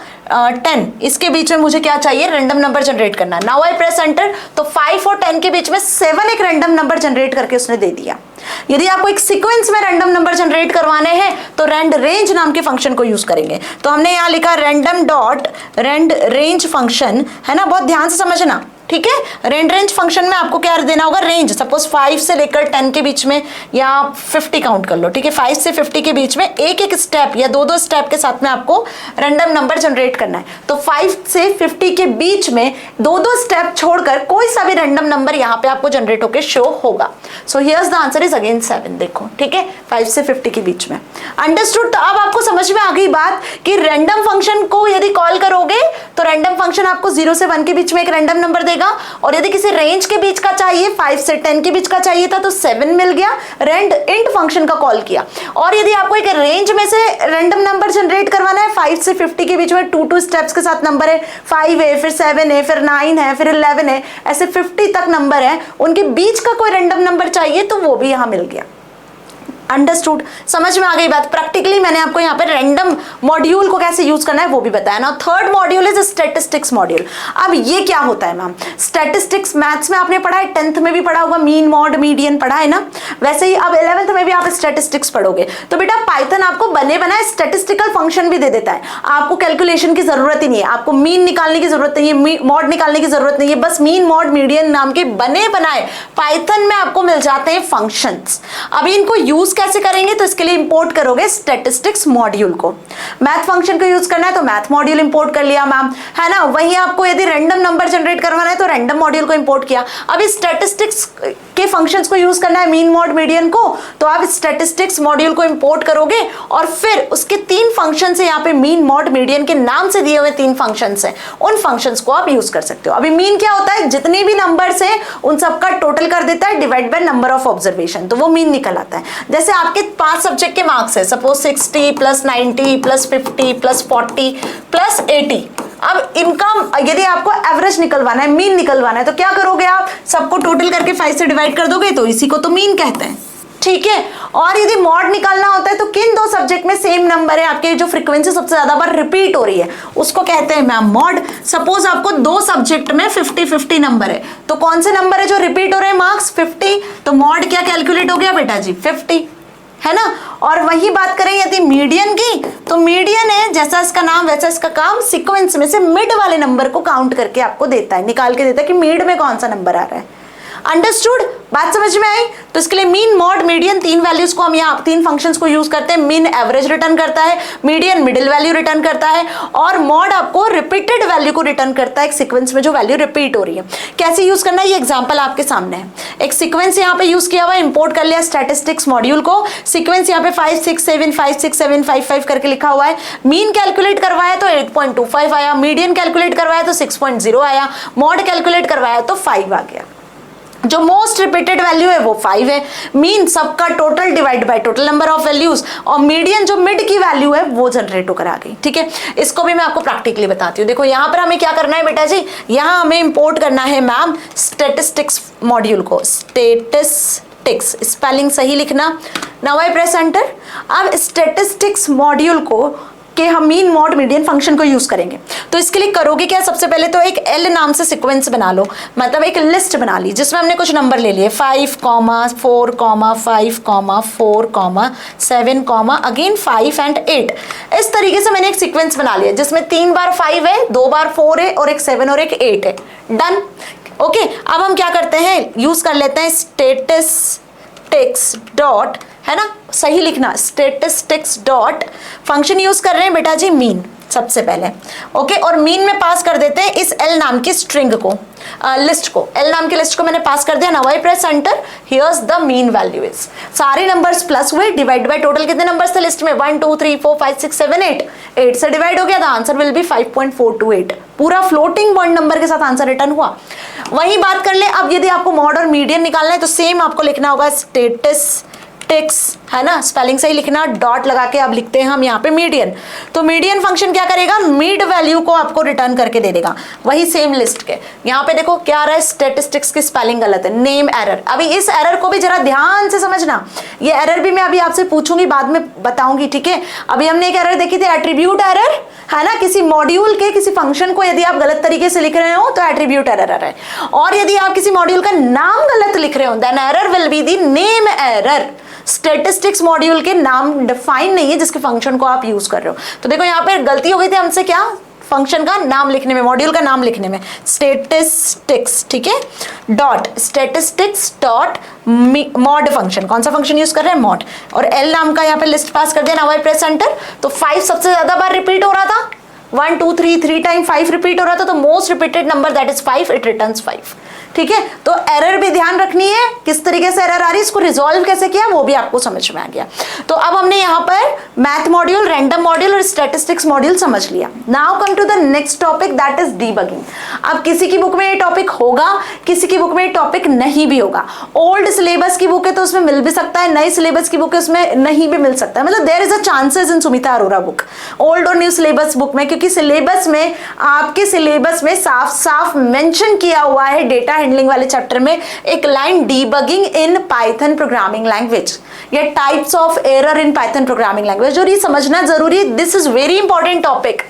10 इसके बीच में मुझे क्या चाहिए? रैंडम नंबर जनरेट करना। नाउ आई प्रेस एंटर, तो 5 और 10 के बीच में 7 एक रैंडम नंबर जनरेट करके उसने दे दिया। यदि आपको एक सीक्वेंस में रैंडम नंबर जनरेट करवाने हैं तो रैंड रेंज नाम के फंक्शन को यूज करेंगे। तो हमने यहाँ लिखा random dot rand range function, है ना, बहुत ध्यान से समझना। ठीक है, रैंड रेंज फंक्शन में आपको क्या देना होगा? रेंज। सपोज 5 से लेकर 10 के बीच में या 50 काउंट कर लो। ठीक है, 5 से 50 के बीच में एक एक स्टेप या 2-2 स्टेप के साथ में आपको रैंडम नंबर जनरेट करना है। तो 5 से 50 के बीच में 2-2 स्टेप छोड़कर कोई सा भी रैंडम नंबर यहाँ पे आपको जनरेट होकर शो होगा। So here's the answer is again 7। देखो, ठीक है, 5 से 50 के बीच में। अंडरस्टूड। तो अब आपको समझ में आ गई बात कि रैंडम फंक्शन को यदि कॉल करोगे तो रैंडम फंक्शन आपको 0 से 1 के बीच में एक रैंडम नंबर देगा, और यदि किसी रेंज के बीच का चाहिए, 5 से 10 के बीच का चाहिए था तो 7 मिल गया, रैंड इंट फंक्शन का कॉल किया। और यदि आपको एक रेंज में से रैंडम नंबर जनरेट करवाना है, 5 से 50 के बीच में 2-2 स्टेप्स के साथ नंबर है, 5 है, फिर 7 है, फिर 9 है, फिर 11 है, ऐसे 50 तक नंबर है, उनके बीच का कोई रैंडम नंबर चाहिए तो वो भी यहां मिल गया। अंडरस्टूड, समझ में आ गई बात। प्रैक्टिकली मैंने आपको यहाँ पे रैंडम मॉड्यूल को कैसे यूज करना है वो भी बताया ना। Third module is statistics module. अब ये क्या होता है मैम, स्टैटिस्टिक्स मैथ्स में आपने पढ़ा है, 10th में भी पढ़ा होगा, मीन मॉड मीडियन पढ़ा है ना, वैसे ही अब 11th में भी आप स्टैटिस्टिक्स पढ़ोगे। तो बेटा पाइथन आपको बने बनाए स्टैटिस्टिकल फंक्शन भी दे देता है, आपको कैलकुलेशन की जरूरत ही नहीं है, आपको मीन निकालने की जरूरत नहीं है, मॉड निकालने की जरूरत नहीं है, बस मीन मॉड मीडियन नाम के बने बनाए पाइथन में आपको मिल जाते हैं फंक्शंस। अभी इनको यूज कैसे करेंगे, तो इसके लिए इंपोर्ट करोगे स्टैटिस्टिक्स मॉड्यूल को। मैथ फंक्शन को यूज करना है तो मैथ मॉड्यूल इंपोर्ट कर लिया मैम, है ना। वहीं आपको यदि रैंडम नंबर जनरेट करवाना है तो रैंडम मॉड्यूल को इंपोर्ट किया। अभी स्टैटिस्टिक्स के फंक्शंस को यूज करना है मीन मॉड मीडियन को, तो आप स्टैटिस्टिक्स मॉड्यूल को इंपोर्ट करोगे और फिर उसके 3 फंक्शन है, यहाँ पे मीन मॉड मीडियन के नाम से दिए हुए 3 फंक्शन है, उन फंक्शंस को आप यूज कर सकते हो। अभी मीन क्या होता है, जितने भी नंबर्स हैं उन सबका टोटल कर देता है divide by number of observation, तो वो मीन निकल आता है। जैसे आपके 5 सब्जेक्ट के मार्क्स है, suppose 60 plus 90 plus 50 plus 40 plus 80। अब इनका यदि आपको एवरेज निकलवाना है, मीन निकलवाना है, तो क्या करोगे आप, सबको टोटल करके 5 से डिवाइड कर दोगे, तो इसी को तो मीन कहते हैं, ठीक है। और यदि मॉड निकालना होता है तो किन 2 सब्जेक्ट में सेम नंबर है, आपके जो फ्रीक्वेंसी सबसे ज्यादा बार रिपीट हो रही है उसको कहते हैं मैम मॉड। सपोज आपको 2 सब्जेक्ट में 50-50 नंबर है, तो कौन से नंबर है जो रिपीट हो रहे हैं, मार्क्स 50, तो मॉड क्या कैलकुलेट हो गया बेटा जी 50, है ना। और वही बात करें यदि मीडियन की, तो मीडियन है जैसा इसका नाम वैसा इसका काम, सीक्वेंस में से मिड वाले नंबर को काउंट करके आपको देता है, निकाल के देता है कि मिड में कौन सा नंबर आ रहा है। अंडरस्टूड, बात समझ में आई। तो इसके लिए मीन मॉड मीडियन 3 वैल्यूज को हम यहाँ 3 फंक्शंस को यूज करते हैं। मीन एवरेज रिटर्न करता है, मीडियन मिडिल वैल्यू रिटर्न करता है, और मॉड आपको रिपीटेड वैल्यू को रिटर्न करता है, एक सीक्वेंस में जो वैल्यू रिपीट हो रही है। कैसे यूज करना है, ये एग्जांपल आपके सामने है। एक सीक्वेंस यहाँ पे यूज किया हुआ, इंपोर्ट कर लिया स्टैटिस्टिक्स मॉड्यूल को। सीक्वेंस यहाँ पे 5 6 7 5 6 7 5 5 करके लिखा हुआ है। मीन कैलकुलेट करवाया तो 8.25 आया, मीडियन कैलकुलेट करवाया तो 6.0 आया, मॉड कैलकुलेट करवाया तो 5 आ गया। जो मोस्ट रिपीटेड वैल्यू है वो 5 है, मीन सबका total divide by total number of values, और मीडियन जो मिड की वैल्यू है वो जनरेट होकर आ गई, ठीक है। इसको भी मैं आपको प्रैक्टिकली बताती हूँ। देखो यहाँ पर हमें क्या करना है बेटा जी, यहाँ हमें इंपोर्ट करना है मैम स्टैटिस्टिक्स मॉड्यूल को, स्टैटिस्टिक्स स्पेलिंग सही लिखना। Now I press enter. अब स्टैटिस्टिक्स मॉड्यूल को कि हम मीन मॉड मीडियन फंक्शन को यूज करेंगे, तो इसके लिए करोगे क्या, सबसे पहले तो एक एल नाम से सीक्वेंस बना लो, मतलब एक लिस्ट बना ली जिसमें हमने कुछ नंबर ले लिए 5, 4, 5, 4, 7, अगेन 5 एंड 8। इस तरीके से मैंने एक सीक्वेंस बना लिया जिसमें 3 बार 5 है, 2 बार 4 है और एक 7 और एक 8 है। Done, okay. अब हम क्या करते हैं, यूज कर लेते हैं स्टैटिस्टिक्स डॉट, है ना, सही लिखना, स्टैटिस्टिक्स डॉट फंक्शन यूज कर रहे हैं बेटा जी मीन सबसे पहले, ओके। और मीन में पास कर देते हैं इस एल नाम की स्ट्रिंग को, लिस्ट को, एल नाम की लिस्ट को मैंने पास कर दिया। Now I press enter, here's the mean value is, सारे नंबर्स प्लस हुए, डिवाइड बाय टोटल कितने नंबर्स थे लिस्ट में, 1 2 3 4 5 6 7 8, 8 से डिवाइड हो गया, द आंसर विल बी 5.428, पूरा फ्लोटिंग पॉइंट नंबर के साथ आंसर रिटर्न हुआ। वही बात कर ले, अब यदि आपको मॉड और मीडियन निकालना है तो सेम आपको लिखना होगा स्टैटिस्टिक्स, है ना, स्पेलिंग सही लिखना, डॉट लगा के अब लिखते हैं हम यहाँ पे मीडियन। तो मीडियन फंक्शन क्या करेगा, मिड वैल्यू को आपको रिटर्न करके दे देगा, वही सेम लिस्ट के। यहाँ पे देखो क्या आ रहा है, स्टैटिस्टिक्स की स्पेलिंग गलत है, नेम एरर। अभी इस एरर को भी जरा ध्यान से समझना, ये एरर भी मैं अभी आपसे पूछूंगी, बाद में बताऊंगी, ठीक है। अभी हमने एक एरर देखी थी, एट्रीब्यूट एरर, है ना, किसी मॉड्यूल के किसी फंक्शन को यदि आप गलत तरीके से लिख रहे हो तो एट्रीब्यूट एरर आ रहा है, और यदि आप किसी मॉड्यूल का नाम गलत लिख रहे हो then error will be the name error. Statistics module के नाम डिफाइन नहीं है जिसके फंक्शन को आप यूज कर रहे हो। तो देखो यहाँ पे गलती हो गई थी हमसे, क्या, फंक्शन का नाम लिखने में, मॉड्यूल का नाम लिखने में, स्टैटिस्टिक्स, ठीक है, dot statistics dot mod function, कौन सा फंक्शन यूज कर रहे हैं, मॉड, और एल नाम का यहाँ पे लिस्ट पास कर दिया। नाउ आई प्रेस एंटर, तो 5 सबसे ज्यादा बार रिपीट हो रहा था, 1 2 3 टाइम 5 रिपीट हो रहा था, तो most repeated number that is 5, it returns 5, ठीक है। तो एरर भी ध्यान रखनी है, किस तरीके से एरर आ रही है, इसको रिजॉल्व कैसे किया वो भी आपको समझ में आ गया। तो अब हमने यहाँ पर मैथ मॉड्यूल, रैंडम मॉड्यूल और स्टैटिस्टिक्स मॉड्यूल समझ लिया। Now come to the next topic that is debugging. अब किसी की बुक में ये टॉपिक होगा, किसी की बुक में ये टॉपिक नहीं भी होगा। ओल्ड सिलेबस की बुक है तो उसमें मिल भी सकता है, नई सिलेबस की बुक है उसमें नहीं भी मिल सकता है, मतलब there is a chances in Sumita Arora book, old और न्यू सिलेबस बुक में, क्योंकि सिलेबस में, आपके सिलेबस में साफ साफ मेंशन किया हुआ है डेटा हैंडलिंग वाले चैप्टर में एक line debugging in Python programming language या types of error in Python programming language, और ये समझना जरूरी है, this is very important topic,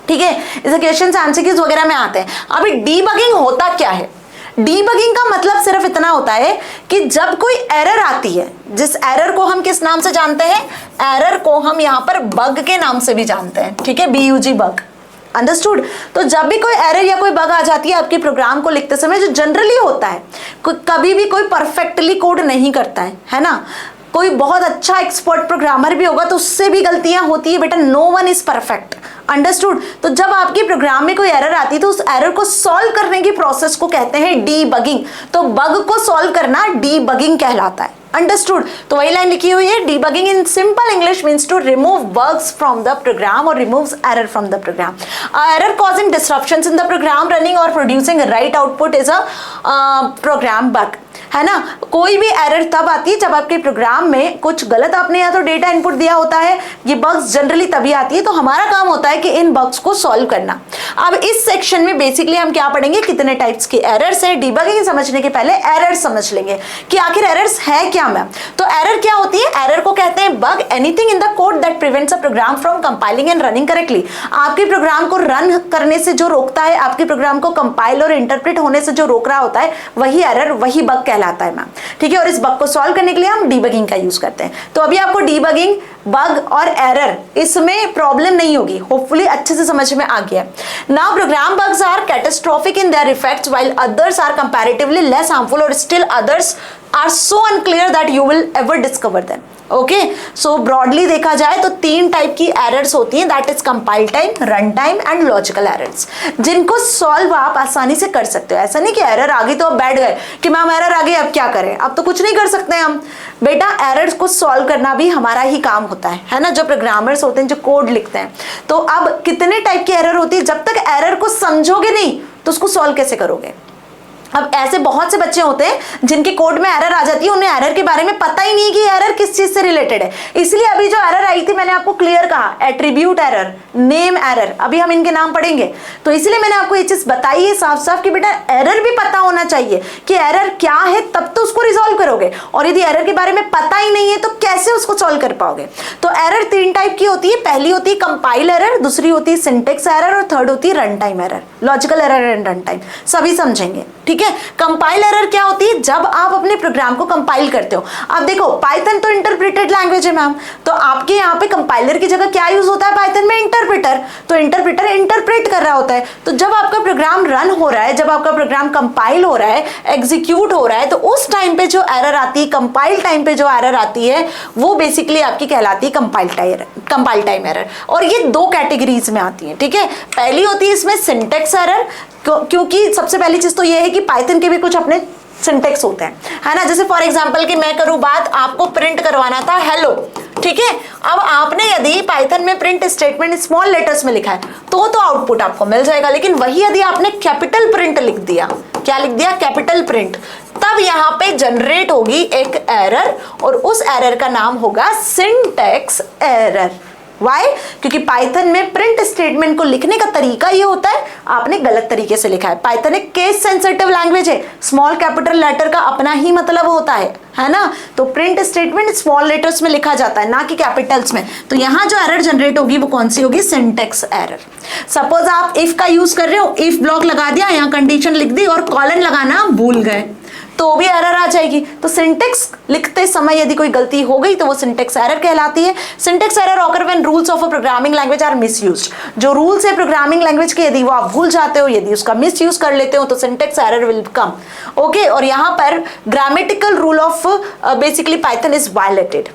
ठीक है। इसे क्वेश्चन एमसीक्यूज वगैरह में आते हैं। अभी डीबगिंग होता क्या है? डीबगिंग का मतलब सिर्फ इतना होता है कि जब कोई एरर आती है, जिस एरर को हम किस नाम से जानते हैं, एरर को हम यहाँ पर बग के नाम से भी जानते हैं, ठीक है, BUG बग, अंडरस्टूड। तो जब भी कोई एरर या कोई बग आ जाती है आपके प्रोग्राम को लिखते समय, जो जनरली होता है, कभी भी कोई परफेक्टली कोड नहीं करता है ना, कोई बहुत अच्छा एक्सपर्ट प्रोग्रामर भी होगा तो उससे भी गलतियां होती है बेटा, no one is perfect, understood. तो जब आपके प्रोग्राम में कोई एरर आती है तो उस एरर को सॉल्व करने की प्रोसेस को कहते हैं डीबगिंग। तो बग को सॉल्व करना डीबगिंग कहलाता है, अंडरस्टूड। तो वही लाइन लिखी हुई है, debugging in simple English means to remove bugs from the program और removes error from the program. Error causing disruptions in the program running और producing right output is a program bug, है ना। कोई भी error तब आती है जब आपके प्रोग्राम में कुछ गलत आपने या तो डेटा इनपुट दिया होता है, ये बग्स जनरली तभी आती है। तो हमारा काम होता है कि इन बग्स को सॉल्व करना। अब इस सेक्शन में बेसिकली हम क्या पढ़ेंगे, कितने टाइप्स के एरर्स है। डीबगिंग समझने के पहले एरर्स समझ लेंगे कि आखिर एरर्स है क्या मैम। तो एरर क्या होती है? एरर को कहते हैं bug, anything in the code that prevents a program from compiling and running correctly. आपके प्रोग्राम को रन करने से जो रोकता है, आपके प्रोग्राम को कंपाइल और इंटरप्रेट होने से जो रोक रहा होता है, वही एरर, वही बग कहलाता है मैम, ठीक है। और इस बग को सॉल्व करने के लिए हम डीबगिंग का यूज करते हैं। तो अभी आपको डीबगिंग, बग और एरर, इसमें प्रॉब्लम नहीं होगी, होपफुली अच्छे से समझ में आ गया। Now program bugs are catastrophic in their effects while others are comparatively less harmful और still others are so unclear that you will ever discover them. Okay, so broadly देखा जाए तो 3 टाइप की एरर्स होती हैं, that is compile time, run time and logical errors, जिनको solve आप आसानी से कर सकते हो। ऐसा नहीं कि एरर आ गई तो अब बैठ गए कि मैम एरर आ गई अब क्या करें, अब तो कुछ नहीं कर सकते हम। बेटा एरर्स को सॉल्व करना भी हमारा ही काम होता है ना, जो प्रोग्रामर्स होते हैं, जो कोड लिखते हैं। तो अब कितने टाइप की एरर होती है, जब तक एरर को समझोगे नहीं तो उसको सॉल्व कैसे करोगे। अब ऐसे बहुत से बच्चे होते हैं जिनके कोड में एरर आ जाती है, उन्हें एरर के बारे में पता ही नहीं कि एरर किस चीज से रिलेटेड है। इसलिए अभी जो एरर आई थी मैंने आपको क्लियर कहा, एट्रीब्यूट एरर, नेम एरर, अभी हम इनके नाम पढ़ेंगे। तो इसलिए मैंने आपको ये चीज बताई है साफ साफ कि बेटा एरर भी पता होना चाहिए कि एरर क्या है, तब तो उसको रिजॉल्व करोगे। और यदि एरर के बारे में पता ही नहीं है तो कैसे उसको सॉल्व कर पाओगे। तो एरर 3 टाइप की होती है, पहली होती है कंपाइल एरर, दूसरी होती है सिंटेक्स एरर और थर्ड होती है run time error, logical error and run time, सभी समझेंगे, ठीक है। कंपाइल एरर क्या होती है? जब आप अपने प्रोग्राम को कंपाइल करते हो। अब देखो पाइथन तो इंटरप्रेटेड लैंग्वेज है मैम, तो आपके यहाँ पे कंपाइलर की जगह क्या यूज होता है पाइथन में? इंटरप्रेटर। तो इंटरप्रेटर इंटरप्रेट कर रहा होता है। तो जब आपका प्रोग्राम रन हो रहा है, जब आपका प्रोग्राम कंपाइल हो रहा है, एग्जीक्यूट हो रहा है, तो उस टाइम पे जो एरर आती है, कंपाइल टाइम पे जो एरर आती है, वो बेसिकली आपकी कहलाती है कंपाइल टाइम एरर। और ये 2 कैटेगरीज में आती है, ठीक है। पहली होती है इसमें सिंटेक्स एरर, क्योंकि सबसे पहली चीज तो ये है कि पाइथन के भी कुछ अपने सिंटेक्स होते हैं, है ना। जैसे फॉर एग्जांपल कि मैं करूं बात, आपको प्रिंट करवाना था हेलो, ठीक है। अब आपने यदि पाइथन में प्रिंट स्टेटमेंट स्मॉल लेटर्स में लिखा है तो आउटपुट आपको मिल जाएगा। लेकिन वही यदि आपने कैपिटल प्रिंट लिख दिया, क्या लिख दिया? कैपिटल प्रिंट, तब यहाँ पे जनरेट होगी एक एरर और उस एरर का नाम होगा सिंटेक्स एरर। वाई? क्योंकि पाइथन में प्रिंट स्टेटमेंट को लिखने का तरीका ये होता है, आपने गलत तरीके से लिखा है। पाइथन एक केस सेंसिटिव लैंग्वेज है, स्मॉल कैपिटल लेटर का अपना ही मतलब होता है ना। तो प्रिंट स्टेटमेंट स्मॉल लेटर्स में लिखा जाता है, ना कि कैपिटल्स में। तो यहाँ जो एरर जनरेट होगी वो कौन सी होगी? Syntax error. सपोज आप इफ का यूज कर रहे हो, इफ ब्लॉक लगा दिया, यहाँ कंडीशन लिख दी और कॉलन लगाना भूल गए तो भी एरर आ जाएगी। तो सिंटेक्स लिखते समय यदि कोई गलती हो गई तो वो सिंटेक्स एरर कहलाती है। Syntax error occur when rules of a programming language are misused. जो रूल्स है प्रोग्रामिंग लैंग्वेज के, यदि वो आप भूल जाते हो, यदि उसका मिसयूज कर लेते हो, तो syntax error will come. Okay, और यहाँ पर grammatical rule of basically Python is violated,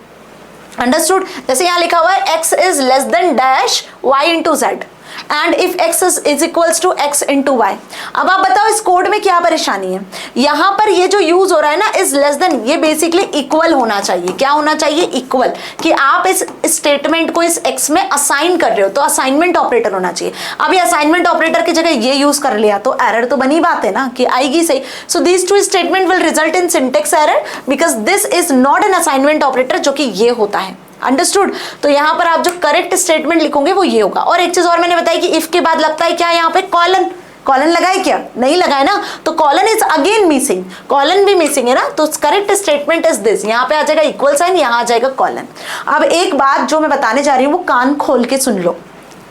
understood. जैसे यहाँ लिखा हुआ है x is less than dash y into z and if x is equals to x into y. अब आप बताओ इस कोड में क्या परेशानी है? यहाँ पर ये जो यूज हो रहा है ना, इज लेस देन, ये बेसिकली इक्वल होना चाहिए। क्या होना चाहिए? इक्वल। कि आप इस स्टेटमेंट को इस x में असाइन कर रहे हो तो असाइनमेंट ऑपरेटर होना चाहिए। अभी असाइनमेंट ऑपरेटर की जगह ये यूज कर लिया तो एरर तो बनी बात है ना कि आएगी सही। So this 2 statement will result in syntax error because this is not an assignment operator, जो कि ये होता है, अंडरस्टूड। तो यहाँ पर आप जो करेक्ट स्टेटमेंट लिखोगे वो ये होगा। और एक चीज और मैंने बताई कि इफ के बाद लगता है क्या यहाँ पे? कॉलन। कॉलन लगाए क्या? नहीं लगाए ना, तो colon is again missing, colon भी मिसिंग है ना, तो करेक्ट स्टेटमेंट इज दिस, यहाँ पे आ जाएगा इक्वल साइन, यहाँ आ जाएगा कॉलन। अब एक बात जो मैं बताने जा रही हूँ वो कान खोल के सुन लो।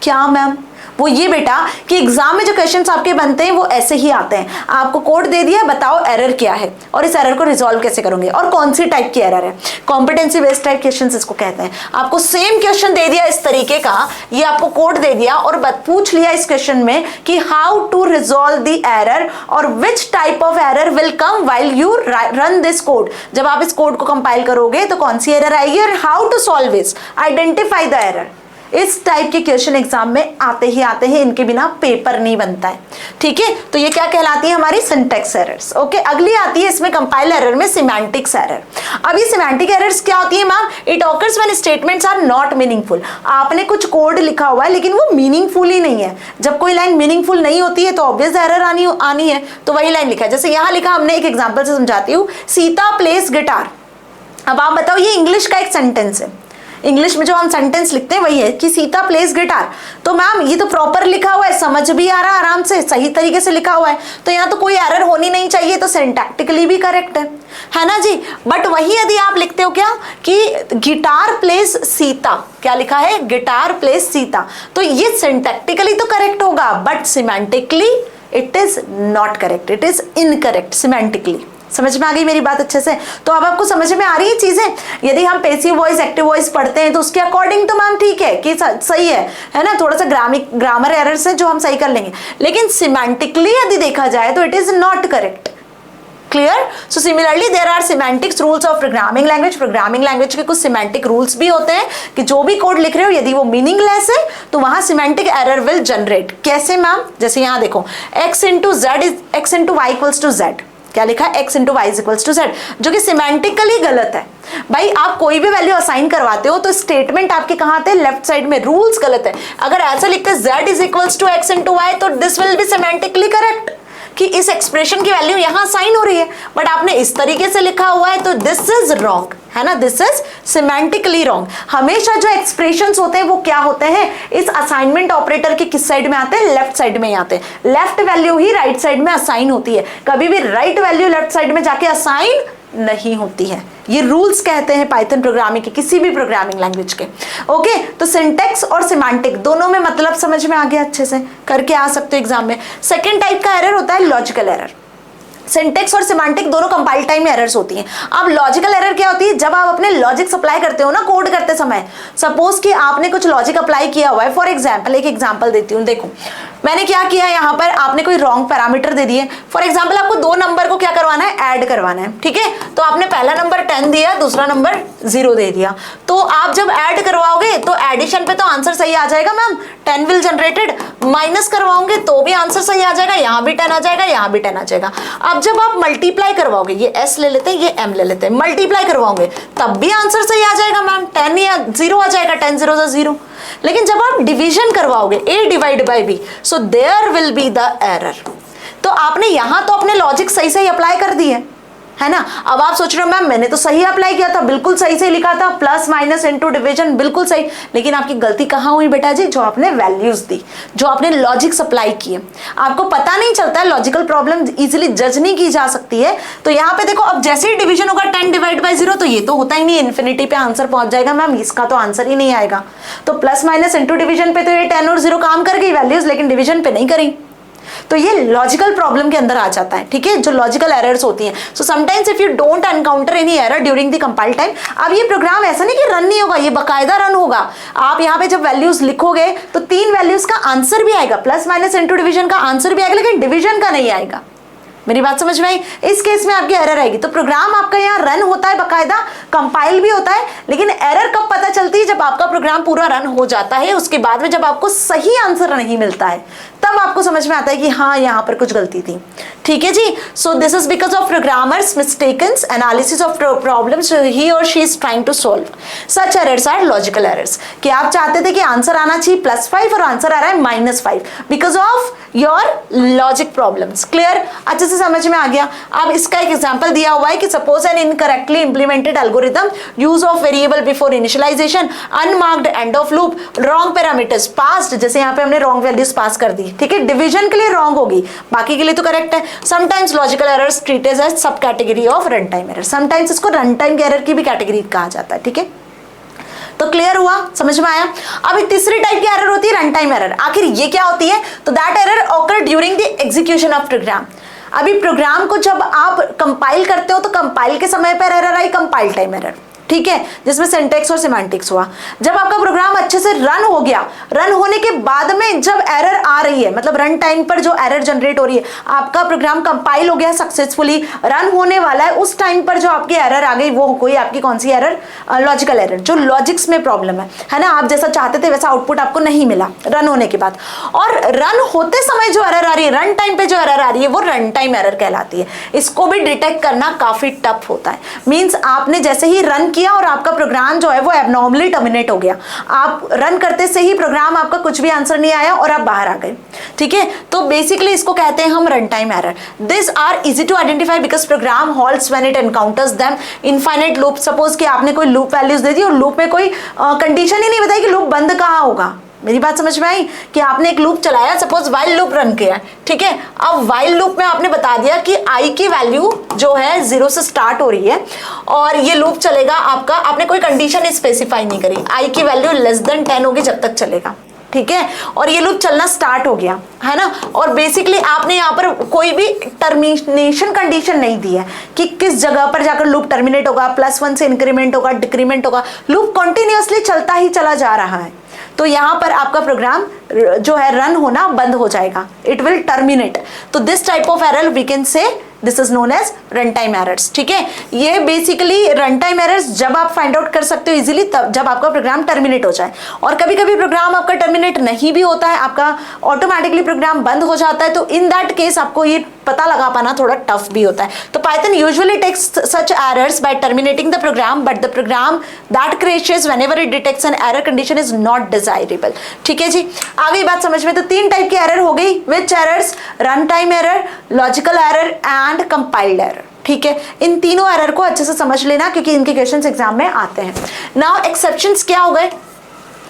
क्या मैम? वो ये बेटा कि एग्जाम में जो क्वेश्चंस आपके बनते हैं वो ऐसे ही आते हैं, आपको कोड दे दिया, बताओ एरर क्या है और इस एरर को रिजॉल्व कैसे करोगे और कौन सी टाइप की एरर है। कॉम्पिटेंसी बेस्ड टाइप क्वेश्चंस इसको कहते हैं। आपको सेम क्वेश्चन दे दिया इस तरीके का, ये आपको कोड दे दिया और पूछ लिया इस क्वेश्चन में कि how to resolve the error और which type of error will come while you run this code. जब आप इस कोड को कंपाइल करोगे तो कौन सी एरर आएगी और how to solve this, identify the error. इस टाइप के क्वेश्चन एग्जाम में आते ही आते हैं, इनके बिना पेपर नहीं बनता है। ठीक है, तो ये क्या कहलाती है हमारी सिंटैक्स एरर्स। ओके, अगली आती है इसमें कंपाइल एरर में सिमेंटिक्स एरर। अब ये सिमेंटिक एरर्स क्या होती है ma'am? It occurs when statements are not meaningful. आपने कुछ कोड लिखा हुआ है लेकिन वो मीनिंगफुल ही नहीं है। जब कोई लाइन मीनिंगफुल नहीं होती है तो ऑब्वियस एरर आनी है, तो वही लाइन लिखा है। जैसे यहाँ लिखा, हमने एक एग्जाम्पल से समझाती हूँ, सीता प्लेस गिटार। अब आप बताओ, ये इंग्लिश का एक सेंटेंस है, इंग्लिश में जो हम सेंटेंस लिखते हैं वही है कि सीता प्लेस गिटार। तो मैम ये तो प्रॉपर लिखा हुआ है, समझ भी आ रहा है, आराम से सही तरीके से लिखा हुआ है, तो यहाँ तो कोई एरर होनी नहीं चाहिए, तो सिंटैक्टिकली भी करेक्ट है ना जी। बट वही यदि आप लिखते हो क्या कि गिटार प्लेस सीता, क्या लिखा है? गिटार प्लेस सीता, तो ये सिंटैक्टिकली तो करेक्ट होगा but semantically it is not correct, it is incorrect semantically. समझ में आ गई मेरी बात अच्छे से? तो अब आपको समझ में आ रही है चीजें। यदि हम पैसिव वॉइस एक्टिव वॉइस पढ़ते हैं तो उसके अकॉर्डिंग तो मैम ठीक है कि सही है ना, थोड़ा सा ग्रामर एरर्स है जो हम सही कर लेंगे, लेकिन सिमेंटिकली यदि देखा जाए तो it is not correct. Clear? So similarly there are semantics rules of programming language. Programming language के कुछ सिमेंटिक रूल्स भी होते हैं कि जो भी कोड लिख रहे हो यदि वो मीनिंगलेस है तो वहां सिमेंटिक एरर विल जनरेट। कैसे मैम? जैसे यहां देखो, x into z is x into y equals to z. क्या लिखा है? x into y equals to z, जो कि सिमेंटिकली गलत है। भाई आप कोई भी वैल्यू असाइन करवाते हो तो स्टेटमेंट आपके कहां आते हैं? लेफ्ट साइड में। रूल्स गलत है। अगर ऐसा लिखते हैं z is equals to x into y तो this will be semantically correct कि इस एक्सप्रेशन की वैल्यू यहां साइन हो रही है, बट आपने इस तरीके से लिखा हुआ है तो दिस इज रॉन्ग, है ना, दिस इज सिमेंटिकली रॉन्ग। हमेशा जो एक्सप्रेशंस होते हैं वो क्या होते हैं? इस असाइनमेंट ऑपरेटर के किस साइड में आते हैं? लेफ्ट साइड में आते हैं। लेफ्ट वैल्यू ही राइट साइड में असाइन होती है, कभी भी राइट वैल्यू लेफ्ट साइड में जाके असाइन नहीं होती है। ये रूल्स कहते हैं पाइथन प्रोग्रामिंग के, किसी भी प्रोग्रामिंग लैंग्वेज के। ओके, तो सिंटैक्स और सिमेंटिक दोनों में मतलब समझ में आ गया, अच्छे से करके आ सकते हो एग्जाम में। सेकेंड टाइप का एरर होता है लॉजिकल एरर। सिंटैक्स और सिमेंटिक दोनों कंपाइल टाइम में एरर्स होती हैं। अब लॉजिकल एरर क्या होती है? जब आप अपने लॉजिक अप्लाई करते हो ना कोड करते समय, सपोज कि आपने कुछ लॉजिक अप्लाई किया हुआ है। फॉर एग्जांपल, एक एग्जांपल देती हूँ, देखो मैंने क्या किया, यहाँ पर आपने कोई रॉन्ग पैरामीटर दे दिए। फॉर एग्जांपल आपको दो नंबर को क्या करवाना है? ऐड करवाना है, ठीक है। तो आपने पहला नंबर 10 दिया, दूसरा नंबर 0 दे दिया। तो आप जब ऐड करवाओगे तो एडिशन पे तो आंसर सही आ जाएगा मैम, 10 विल जनरेटेड। माइनस करवाओगे तो भी आंसर सही आ जाएगा, यहाँ भी 10 आ जाएगा, यहाँ भी 10 आ जाएगा। अब जब आप मल्टीप्लाई करवाओगे, ये s ले लेते हैं, ये m ले लेते हैं, मल्टीप्लाई करवाओगे तब भी आंसर सही आ जाएगा मैम, 10 या 0 आ जाएगा, 10 0 से 0। लेकिन जब आप डिवीजन करवाओगे, a divide by b, so there will be the error. तो आपने यहां तो अपने लॉजिक सही सही अप्लाई कर दिए, है ना। अब आप सोच रहे हो मैम मैंने तो सही अप्लाई किया था, बिल्कुल सही से लिखा था, प्लस माइनस इनटू डिवीजन बिल्कुल सही, लेकिन आपकी गलती कहाँ हुई बेटा जी? जो आपने वैल्यूज दी, जो आपने लॉजिक सप्लाई किए। आपको पता नहीं चलता है, लॉजिकल प्रॉब्लम इजीली जज नहीं की जा सकती है। तो यहाँ पे देखो, अब जैसे ही डिवीजन होगा 10 डिवाइड बाई 0, तो ये तो होता ही नहीं, इन्फिनिटी पे आंसर पहुंच जाएगा मैम, इसका तो आंसर ही नहीं आएगा। तो प्लस माइनस इनटू डिवीजन पे तो ये 10 और 0 काम कर गई वैल्यूज, लेकिन डिवीजन पे नहीं करी। तो ये लॉजिकल प्रॉब्लम के अंदर आ जाता है, ठीक है, जो लॉजिकल एरर्स होती हैं। So sometimes if you don't encounter any error during the compile time, अब ये प्रोग्राम ऐसा नहीं कि रन नहीं होगा, ये बकायदा रन होगा। आप यहाँ पे जब वैल्यूज लिखोगे तो 3 वैल्यूज का आंसर भी आएगा, प्लस माइनस इनटू डिवीजन का आंसर भी आएगा, लेकिन डिवीजन का नहीं आएगा। मेरी बात समझ में आई? इस केस में आपकी एरर आएगी। तो प्रोग्राम आपका यहाँ रन होता है, बकायदा कंपाइल भी होता है, लेकिन एरर कब पता चलती है? जब आपका प्रोग्राम पूरा रन हो जाता है, उसके बाद में जब आपको सही आंसर नहीं मिलता है, तब आपको समझ में आता है कि हाँ यहाँ पर कुछ गलती थी। ठीक है जी। So this is because of programmers mistaken analysis of problems ही और she is trying to solve. Such errors are logical errors, कि आप चाहते थे कि आंसर आना चाहिए +5 और आंसर आ रहा है -5 because of your logic problems. Clear, अच्छे से समझ में आ गया। अब इसका एक एग्जांपल दिया हुआ है कि suppose an incorrectly implemented algorithm, use of variable before initialization, unmarked end of loop, wrong parameters passed, जैसे यहाँ पे हमने रॉन्ग वैल्यूज पास कर दी, ठीक है, डिवीजन के लिए रॉन्ग होगी, बाकी के लिए तो करेक्ट है। Sometimes logical errors treated as sub category of run time error, sometimes इसको रन टाइम एरर की भी कैटेगरी कहा जाता है, ठीक है। तो क्लियर हुआ, समझ में आया। अभी तीसरी टाइप की एरर होती है रन टाइम एरर। आखिर ये क्या होती है? तो that error occur during the execution of program. अभी प्रोग्राम को जब आप कंपाइल करते हो तो कंपाइल के समय पर एरर आई, कंपाइल टाइम एरर, ठीक है, जिसमें सिंटैक्स और सिमेंटिक्स हुआ। जब आपका प्रोग्राम अच्छे से रन हो गया, रन होने के बाद में जब एरर आ रही है, मतलब रन टाइम पर जो एरर जनरेट हो रही है, आपका प्रोग्राम कंपाइल हो गया सक्सेसफुली, रन होने वाला है, उस टाइम पर जो आपकी एरर आ गई वो कोई आपकी कौन सी एरर? लॉजिकल एरर, जो लॉजिक्स में प्रॉब्लम है ना, आप जैसा चाहते थे वैसा आउटपुट आपको नहीं मिला रन होने के बाद। और रन होते समय जो एरर आ रही है, रन टाइम पे जो एरर आ रही है, वो रन टाइम एरर कहलाती है। इसको भी डिटेक्ट करना काफी टफ होता है। मींस आपने जैसे ही रन किया और आपका प्रोग्राम जो है वो एबनॉर्मली टर्मिनेट हो गया, आप रन करते से ही प्रोग्राम आपका कुछ भी आंसर नहीं आया और आप बाहर आ गए, ठीक है, तो बेसिकली इसको कहते हैं हम run time error. This are easy to identify because program halts when it encounters them. Infinite loop, suppose कि आपने कोई लूप वैल्यूज दे दी और लूप में कोई कंडीशन ही नहीं बताई कि लूप बंद कहाँ होगा। मेरी बात समझ में आई कि आपने एक लूप चलाया, सपोज वाइल लूप रन किया, ठीक है, अब वाइल लूप में आपने बता दिया कि आई की वैल्यू जो है 0 से स्टार्ट हो रही है और ये लूप चलेगा आपका, आपने कोई कंडीशन स्पेसिफाई नहीं करी, आई की वैल्यू <10 होगी जब तक चलेगा, ठीक है, और ये लूप चलना स्टार्ट हो गया, है ना। और बेसिकली आपने यहाँ पर कोई भी टर्मिनेशन कंडीशन नहीं दी है कि किस जगह पर जाकर लूप टर्मिनेट होगा, +1 से इंक्रीमेंट होगा, डिक्रीमेंट होगा, लूप कंटिन्यूअसली चलता ही चला जा रहा है। तो यहाँ पर आपका प्रोग्राम जो है रन होना बंद हो जाएगा, इट विल टर्मिनेट। तो this type of error we can say this is known as run time errors, ठीक है। ये बेसिकली रन टाइम एरर्स जब आप फाइंड आउट कर सकते हो इजीली तब जब आपका प्रोग्राम टर्मिनेट हो जाए। और कभी कभी प्रोग्राम आपका टर्मिनेट नहीं भी होता है, आपका ऑटोमेटिकली प्रोग्राम बंद हो जाता है, तो इन दैट केस आपको ये पता लगा पाना थोड़ा टफ भी होता है। तो Python usually takes such errors by terminating the program, but the program that crashes whenever it detects an error condition is not desirable, ठीक है जी। आगे बात समझ में, तो 3 टाइप की एरर हो गई, which errors? Run time error, logical error and compiled error, ठीक है। इन तीनों एरर को अच्छे से समझ लेना क्योंकि इनके क्वेश्चंस एग्जाम में आते हैं। नाउ एक्सेप्शंस क्या हो गए?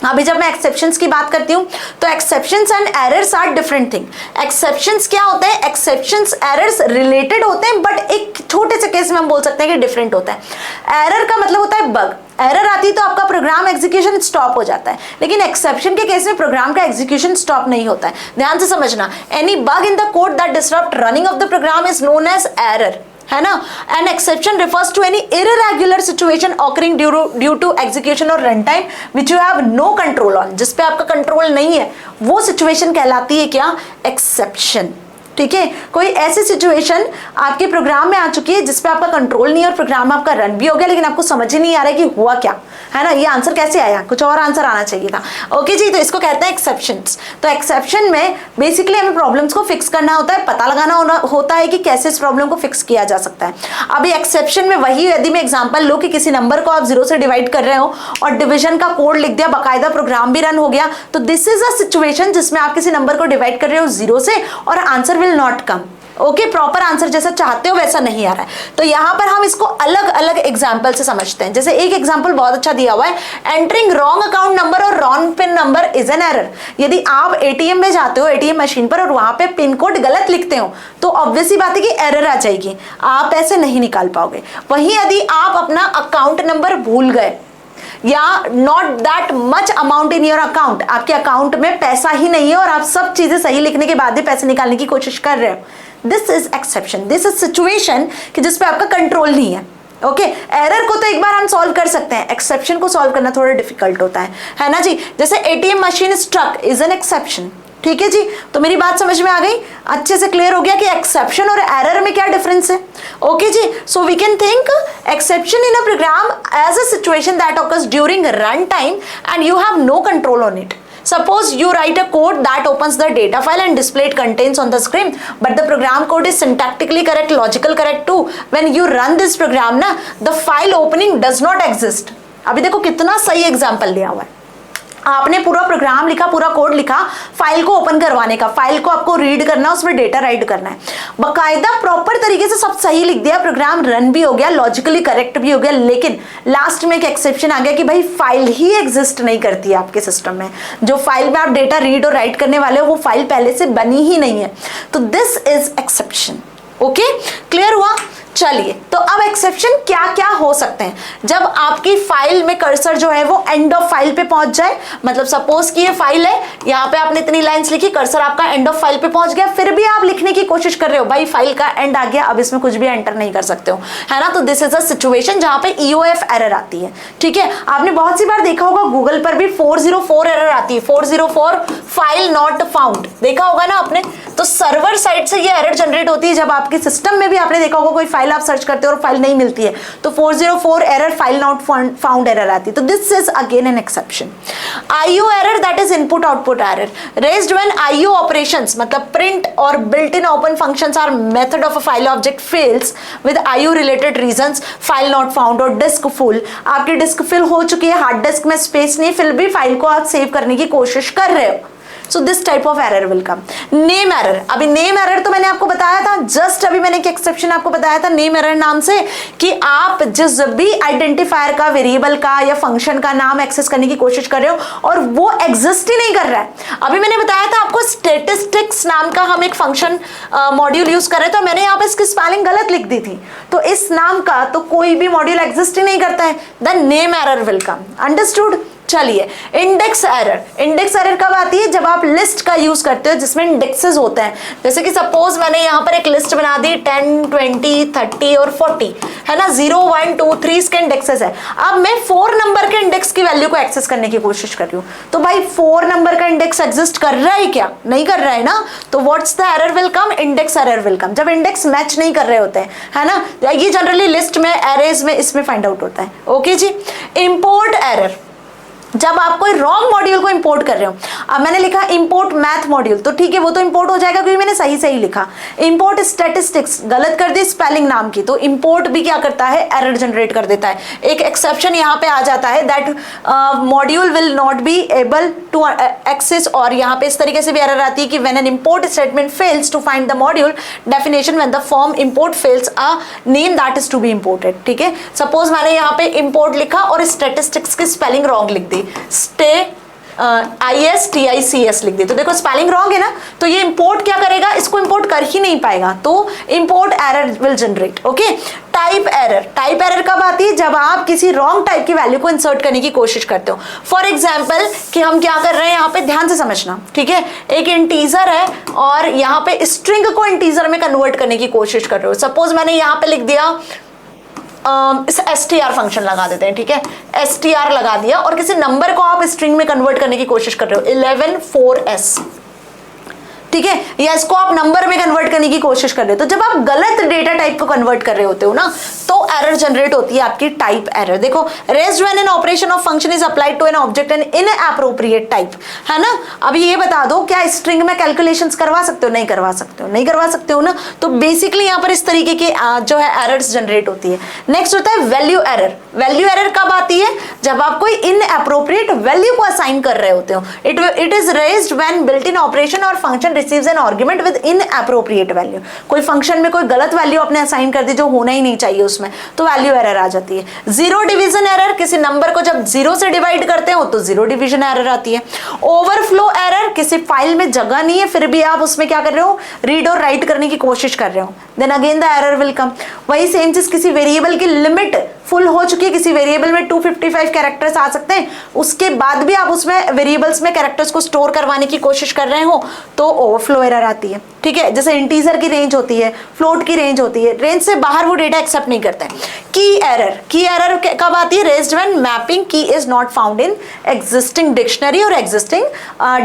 अभी जब मैं एक्सेप्शंस की बात करती हूं तो exceptions and errors are different thing. Exceptions क्या होते हैं? एक्सेप्शंस एरर्स रिलेटेड होते हैं बट एक छोटे से केस में हम बोल सकते हैं कि डिफरेंट होता है। एरर का मतलब होता है बग, एरर आती है तो आपका प्रोग्राम एग्जीक्यूशन स्टॉप हो जाता है, लेकिन एक्सेप्शन के केस में प्रोग्राम का एग्जीक्यूशन स्टॉप नहीं होता है। ध्यान से समझना, any bug in the code that disrupt running of the program is known as error, है ना। An exception refers to any irregular situation occurring due to execution और run time which you have no control on, जिस पे आपका control नहीं है, वो situation कहलाती है क्या? एक्सेप्शन, ठीक है। कोई ऐसी सिचुएशन आपके प्रोग्राम में आ चुकी है जिसपे आपका कंट्रोल नहीं है और प्रोग्राम आपका रन भी हो गया लेकिन आपको समझ ही नहीं आ रहा है कि हुआ क्या, है ना, ये आंसर कैसे आया, कुछ और आंसर आना चाहिए था। ओके जी, तो इसको कहते हैं एक्सेप्शंस। तो एक्सेप्शन में बेसिकली हमें प्रॉब्लम्स को फिक्स करना होता है, पता लगाना होता है कि कैसे इस प्रॉब्लम को फिक्स किया जा सकता है। अभी एक्सेप्शन में वही, यदि मैं एग्जाम्पल लो कि किसी नंबर को आप 0 से डिवाइड कर रहे हो और डिविजन का कोड लिख दिया, बाकायदा प्रोग्राम भी रन हो गया, तो दिस इज अ सिचुएशन जिसमें आप किसी नंबर को डिवाइड कर रहे हो 0 से और answer will not come. Okay, proper answer जैसा चाहते हो वैसा नहीं आ रहा है। तो यहां पर हम इसको अलग अलग एग्जाम्पल से समझते हैं। जैसे एक एग्जाम्पल बहुत अच्छा दिया हुआ है, एंटरिंग रॉन्ग अकाउंट नंबर और wrong pin number is an error. यदि आप एटीएम में जाते हो, एटीएम मशीन पर, और वहां पे पिन कोड गलत लिखते हो तो ऑब्वियस सी बात है कि एरर आ जाएगी, आप पैसे नहीं निकाल पाओगे। वहीं यदि आप अपना अकाउंट नंबर भूल गए या not that much amount in your account, आपके अकाउंट में पैसा ही नहीं है और आप सब चीजें सही लिखने के बाद भी पैसे निकालने की कोशिश कर रहे हो, this is exception, this is situation कि जिसपे आपका कंट्रोल नहीं है। ओके, एरर को तो एक बार हम सॉल्व कर सकते हैं, एक्सेप्शन को सॉल्व करना थोड़ा डिफिकल्ट होता है ना जी। जैसे ATM machine struck is an exception, ठीक है जी। तो मेरी बात समझ में आ गई, अच्छे से क्लियर हो गया कि एक्सेप्शन और एरर में क्या डिफरेंस है। ओके जी, so we can think exception in a program as a situation that occurs during run time and you have no control on it. Suppose you write a code that opens the data file and display it contents on the screen, but the program code is syntactically correct, logical correct too. When you run this program ना, the file opening does not exist. अभी देखो कितना सही example लिया हुआ है। आपने पूरा प्रोग्राम लिखा, पूरा कोड लिखा फाइल को ओपन करवाने का, फाइल को आपको रीड करना, उसमें डेटा राइट करना है, बाकायदा प्रॉपर तरीके से सब सही लिख दिया, प्रोग्राम रन भी हो गया, लॉजिकली करेक्ट भी हो गया, लेकिन लास्ट में एक एक्सेप्शन आ गया कि भाई फाइल ही एग्जिस्ट नहीं करती है आपके सिस्टम में, जो फाइल में आप डेटा रीड और राइट करने वाले हो वो फाइल पहले से बनी ही नहीं है। तो this is exception. Okay, clear हुआ? चलिए, तो अब एक्सेप्शन क्या क्या हो सकते हैं? जब आपकी फाइल में कर्सर जो है वो एंड ऑफ फाइल पे पहुंच जाए, मतलब सपोज कि ये फाइल है, यहाँ पे आपने इतनी लाइंस लिखी, कर्सर आपका एंड ऑफ फाइल पे पहुंच गया, फिर भी आप लिखने की कोशिश कर रहे हो, भाई फाइल का एंड आ गया, अब इसमें कुछ भी एंटर नहीं कर सकते हो, है ना? तो दिस इज अ सिचुएशन जहां पे EOF एरर आती है। ठीक है, आपने बहुत सी बार देखा होगा गूगल पर भी 404 एरर आती है, 404 फाइल नॉट फाउंड, देखा होगा ना आपने। तो सर्वर साइड से ये एरर जनरेट होती है, जब आपके सिस्टम में भी आपने देखा होगा कोई फाइल आप सर्च करते हो और फाइल नहीं मिलती है, तो 404 error, file not found error आती है। तो this is again an exception. IO error, that is input output error, raised when IO operations मतलब प्रिंट और built in open functions are method of a file object fails with IO related reasons, file not found और disk full, आपकी disk fill हो चुकी है, hard disk में space नहीं, फिर भी फाइल को आप सेव करने की कोशिश कर रहे हो, so this type of error will come. Name error, अभी नेम एरर तो मैंने आपको बताया था, जस्ट अभी मैंने एक एक्सेप्शन आपको बताया था नेम एरर नाम से, कि आप जिस भी आइडेंटिफायर का, वेरिएबल का या फंक्शन का नाम एक्सेस करने की कोशिश कर रहे हो और वो एग्जिस्ट ही नहीं कर रहा है। अभी मैंने बताया था आपको स्टेटिस्टिक्स नाम का हम एक फंक्शन मॉड्यूल यूज कर रहे थे, तो मैंने यहाँ पे इसकी स्पेलिंग गलत लिख दी थी, तो इस नाम का तो कोई भी मॉड्यूल एग्जिस्ट ही नहीं करता है, then name error will come. Understood? चलिए, इंडेक्स एरर, इंडेक्स एरर कब आती है? जब आप लिस्ट का यूज करते हो जिसमें इंडेक्सेस होते हैं, जैसे कि सपोज मैंने यहाँ पर एक लिस्ट बना दी 10, 20, 30 और 40, है ना, 0, 1, 2, 3 इसके इंडेक्सेस है। अब मैं 4 नंबर के इंडेक्स की वैल्यू को एक्सेस करने की कोशिश कर रही हूँ, तो भाई 4 नंबर का इंडेक्स एग्जिस्ट कर रहा है क्या? नहीं कर रहा है ना, तो what's the error will come? Index error will कम, जब इंडेक्स मैच नहीं कर रहे होते हैं, है ना। ये जनरली लिस्ट में, एरेज में, इसमें फाइंड आउट होता है। ओके जी। इंपोर्ट एरर, जब आप कोई रॉन्ग मॉड्यूल को इंपोर्ट कर रहे हो, अब मैंने लिखा इंपोर्ट मैथ मॉड्यूल, तो ठीक है वो तो इंपोर्ट हो जाएगा क्योंकि मैंने सही सही लिखा। इंपोर्ट स्टैटिस्टिक्स, गलत कर दी स्पेलिंग नाम की, तो इंपोर्ट भी क्या करता है? एरर जनरेट कर देता है। एक एक्सेप्शन यहाँ पे आ जाता है, that module will not be able to access, और यहाँ पे इस तरीके से भी एरर आती है कि when an import statement fails to find the module definition when the form import fails a name that is to be imported. ठीक है, सपोज मैंने यहाँ पे इंपोर्ट लिखा और स्टैटिस्टिक्स की स्पेलिंग रॉन्ग लिख दी, ISTICS लिख दी, तो देखो स्पेलिंग रॉन्ग है ना, तो ये इंपोर्ट क्या करेगा? इसको इंपोर्ट कर ही नहीं पाएगा, तो import error will generate. Okay. Type error, type error कब आती है? जब आप किसी रॉन्ग टाइप की वैल्यू को इंसर्ट करने की कोशिश करते हो। फॉर एग्जाम्पल कि हम क्या कर रहे हैं यहाँ पे, ध्यान से समझना, ठीक है, एक इंटीजर है और यहाँ पे स्ट्रिंग को इंटीजर में कन्वर्ट करने की कोशिश कर रहे हो। सपोज मैंने यहाँ पे लिख दिया इस str फंक्शन लगा देते हैं, ठीक है, str लगा दिया और किसी नंबर को आप स्ट्रिंग में कन्वर्ट करने की कोशिश कर रहे हो, 114s, ठीक है, या इसको आप नंबर में कन्वर्ट करने की कोशिश कर रहे हो। तो जब आप गलत डेटा टाइप को कन्वर्ट कर रहे होते हो ना, तो एरर जनरेट होती है आपकी टाइप एरर। देखो, raised when an operation of function is applied to an object and inappropriate type, है ना। अब ये बता दो, क्या स्ट्रिंग में कैलकुलेशंस करवा सकते हो? नहीं करवा सकते हो, नहीं करवा सकते हो ना। तो बेसिकली यहाँ पर इस तरीके की जो है एरर्स जनरेट होती है। नेक्स्ट होता है वैल्यू एरर। वैल्यू एरर कब आती है? जब आप कोई इनएप्रोप्रिएट वैल्यू को असाइन कर रहे होते हो। It is raised when built in operation और function receives an argument with inappropriate value. कोई फंक्शन में कोई गलत वैल्यू आपने असाइन कर दी जो होना ही नहीं चाहिए उसमें, तो वैल्यू एरर आ जाती है। जीरो डिवीजन एरर, किसी नंबर को जब जीरो से डिवाइड करते हो तो जीरो डिवीजन एरर आती है। ओवरफ्लो एरर, किसी फाइल में जगह नहीं है फिर भी आप उसमें क्या कर रहे हो? रीड और राइट करने की कोशिश कर रहे हो, then again the error will come. वही सेम चीज, किसी वेरिएबल की लिमिट फुल हो चुकी है, किसी वेरिएबल में 255 कैरेक्टर्स आ सकते हैं, उसके बाद भी आप उसमें वेरिएबल्स में कैरेक्टर्स को स्टोर करवाने की कोशिश कर रहे हो, तो ओवरफ्लो एरर आती है। ठीक है, जैसे इंटीजर की रेंज होती है, फ्लोट की रेंज होती है, रेंज से बाहर वो डेटा एक्सेप्ट नहीं करता है। की एरर कब आती है? रेज्ड व्हेन मैपिंग की is not found in existing dictionary और एग्जिस्टिंग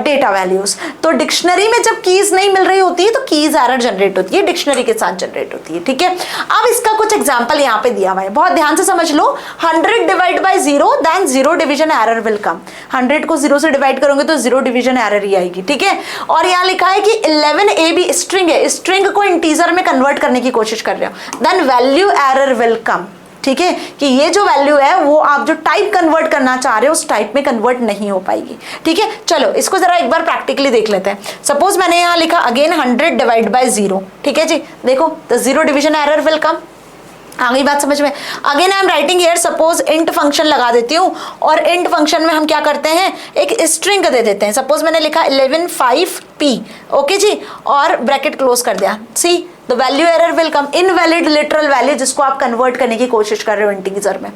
डेटा वैल्यूज। तो डिक्शनरी में जब कीज नहीं मिल रही होती है तो कीज एरर जनरेट होती है, डिक्शनरी के साथ जनरेट होती है, ठीक है। अब इसका कुछ एग्जांपल यहाँ पे दिया हुआ है, बहुत ध्यान से समझ लो। 100 divide by 0 then 0 division error will come. 100 को 0 से डिवाइड करोगे तो 0 डिवीजन एरर ही आएगी, ठीक है। और यहाँ लिखा है कि 11ab स्ट्रिंग है, स्ट्रिंग को इंटीजर में कन्वर्ट करने की कोशिश कर रहे हो, then value error will come, ठीक है। कि ये जो वैल्यू है वो आप जो टाइप कन्वर्ट करना चाह रहे हो उस टाइप में कन्वर्ट नहीं हो पाएगी, ठीक है। चलो इसको जरा एक बार प्रैक्टिकली देख लेते हैं। सपोज मैंने यहाँ लिखा अगेन 100 डिवाइड बाय 0, ठीक है जी। देखो तो 0 डिवीजन एरर विल कम। आ गई बात समझ में? Again I am writing here, suppose int function लगा देती हूँ और इंट फंक्शन में हम क्या करते हैं, एक स्ट्रिंग दे देते हैं। सपोज मैंने लिखा 115p, ओके जी, और ब्रैकेट क्लोज कर दिया। See the value error will come, invalid literal value जिसको आप कन्वर्ट करने की कोशिश कर रहे हो इंटीजर में।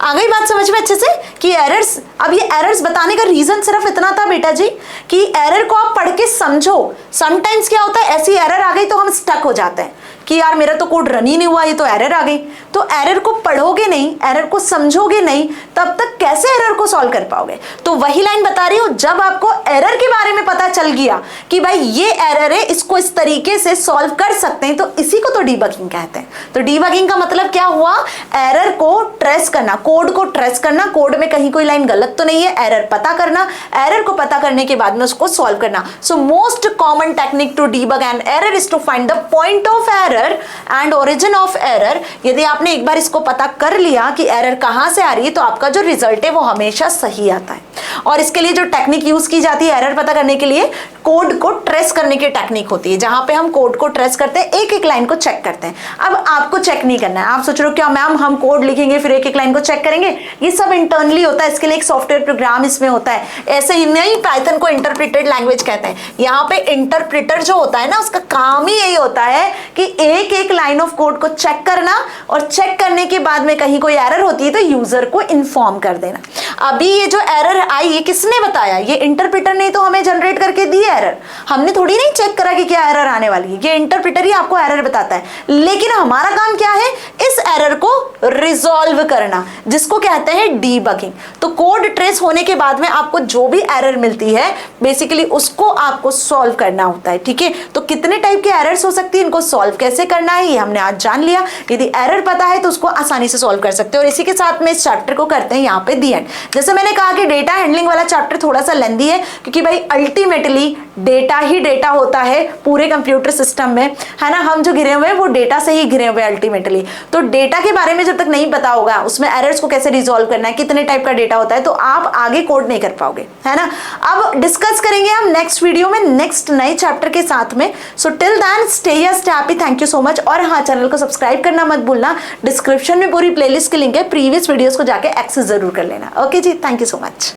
आ गई बात समझ में अच्छे से कि एरर्स, अब ये एरर्स बताने का रीजन सिर्फ इतना था बेटा जी कि एरर को आप पढ़ के समझो। समटाइम्स क्या होता है, ऐसी एरर आ गई तो हम स्टक हो जाते हैं कि यार मेरा तो कोड रन ही नहीं हुआ, ये तो एरर आ गई। तो एरर को पढ़ोगे नहीं, एरर को समझोगे नहीं, तब तक कैसे एरर को सॉल्व कर पाओगे? तो वही लाइन बता रही हूं, जब आपको एरर के बारे में पता चल गया कि भाई ये एरर है, इसको इस तरीके से सॉल्व कर सकते हैं, तो इसी को तो डीबगिंग कहते हैं। तो डीबगिंग का मतलब क्या हुआ? एरर को ट्रेस करना, कोड को ट्रेस करना, कोड में कहीं कोई लाइन गलत तो नहीं है, एरर पता करना, एरर को पता करने के बाद में उसको सॉल्व करना। So most common technique to debug an error is to find the point of error and origin of error. यदि आपने एक बार इसको पता कर लिया कि एरर कहां से आ रही है तो आपका जो रिजल्ट है वो हमेशा सही आता है। और इसके लिए जो टेक्निक यूज की जाती है एरर पता करने के लिए, कोड को ट्रेस करने की टेक्निक होती है, जहां पे हम कोड को ट्रेस करते हैं, एक एक लाइन को चेक करते हैं। अब आपको चेक नहीं करना है, आप सोच रहे हो क्या मैम हम कोड लिखेंगे फिर एक एक लाइन को चेक करेंगे? ये सब इंटरनली होता है, इसके लिए एक सॉफ्टवेयर प्रोग्राम इसमें होता है। ऐसे ही नहीं, पाइथन को इंटरप्रिटेड लैंग्वेज कहते हैं। यहाँ पे इंटरप्रिटर जो होता है ना, उसका काम ही यही होता है कि एक एक लाइन ऑफ कोड को चेक करना, और चेक करने के बाद में कहीं कोई एरर होती है तो यूजर को इन्फॉर्म कर देना। अभी ये जो एरर आई ये किसने बताया? ये इंटरप्रिटर ने तो हमें जनरेट करके दी एरर, हमने थोड़ी नहीं चेक करा कि क्या एरर आने वाली है। ये इंटरप्रिटर ही आपको एरर बताता है, लेकिन हमारा काम क्या है? इस एरर को रिजॉल्व करना, जिसको कहते हैं डीबगिंग। तो कोड ट्रेस होने के बाद में आपको जो भी एरर मिलती है बेसिकली उसको आपको सॉल्व करना होता है, ठीक है। तो कितने टाइप के एरर्स हो सकती है, इनको सॉल्व कैसे करना है ये हमने आज जान लिया। यदि एरर पता है तो उसको आसानी से सॉल्व कर सकते हैं। और इसी के साथ में इस चैप्टर को करते हैं यहाँ पे दी एंड। जैसे मैंने कहा कि डेटा हैंडलिंग वाला चैप्टर थोड़ा सा लेंदी है, क्योंकि भाई अल्टीमेटली डेटा ही डेटा होता है पूरे कंप्यूटर सिस्टम में, है ना। हम जो घिरे हुए हैं वो डेटा से ही घिरे हुए हैं अल्टीमेटली। तो डेटा के बारे में जब तक नहीं पता होगा, उसमें एरर्स को कैसे रिजॉल्व करना है, कितने टाइप का डेटा होता है, तो आप आगे कोड नहीं कर पाओगे, है ना। अब डिस्कस करेंगे हम नेक्स्ट वीडियो में नेक्स्ट नए चैप्टर के साथ में। So till then stay here, stay happy, thank you so much. और हाँ, चैनल को सब्सक्राइब करना मत भूलना। डिस्क्रिप्शन में पूरी प्लेलिस्ट की लिंक है, प्रीवियस वीडियोस को जाके एक्सेस जरूर कर लेना। ओके जी, थैंक यू सो मच।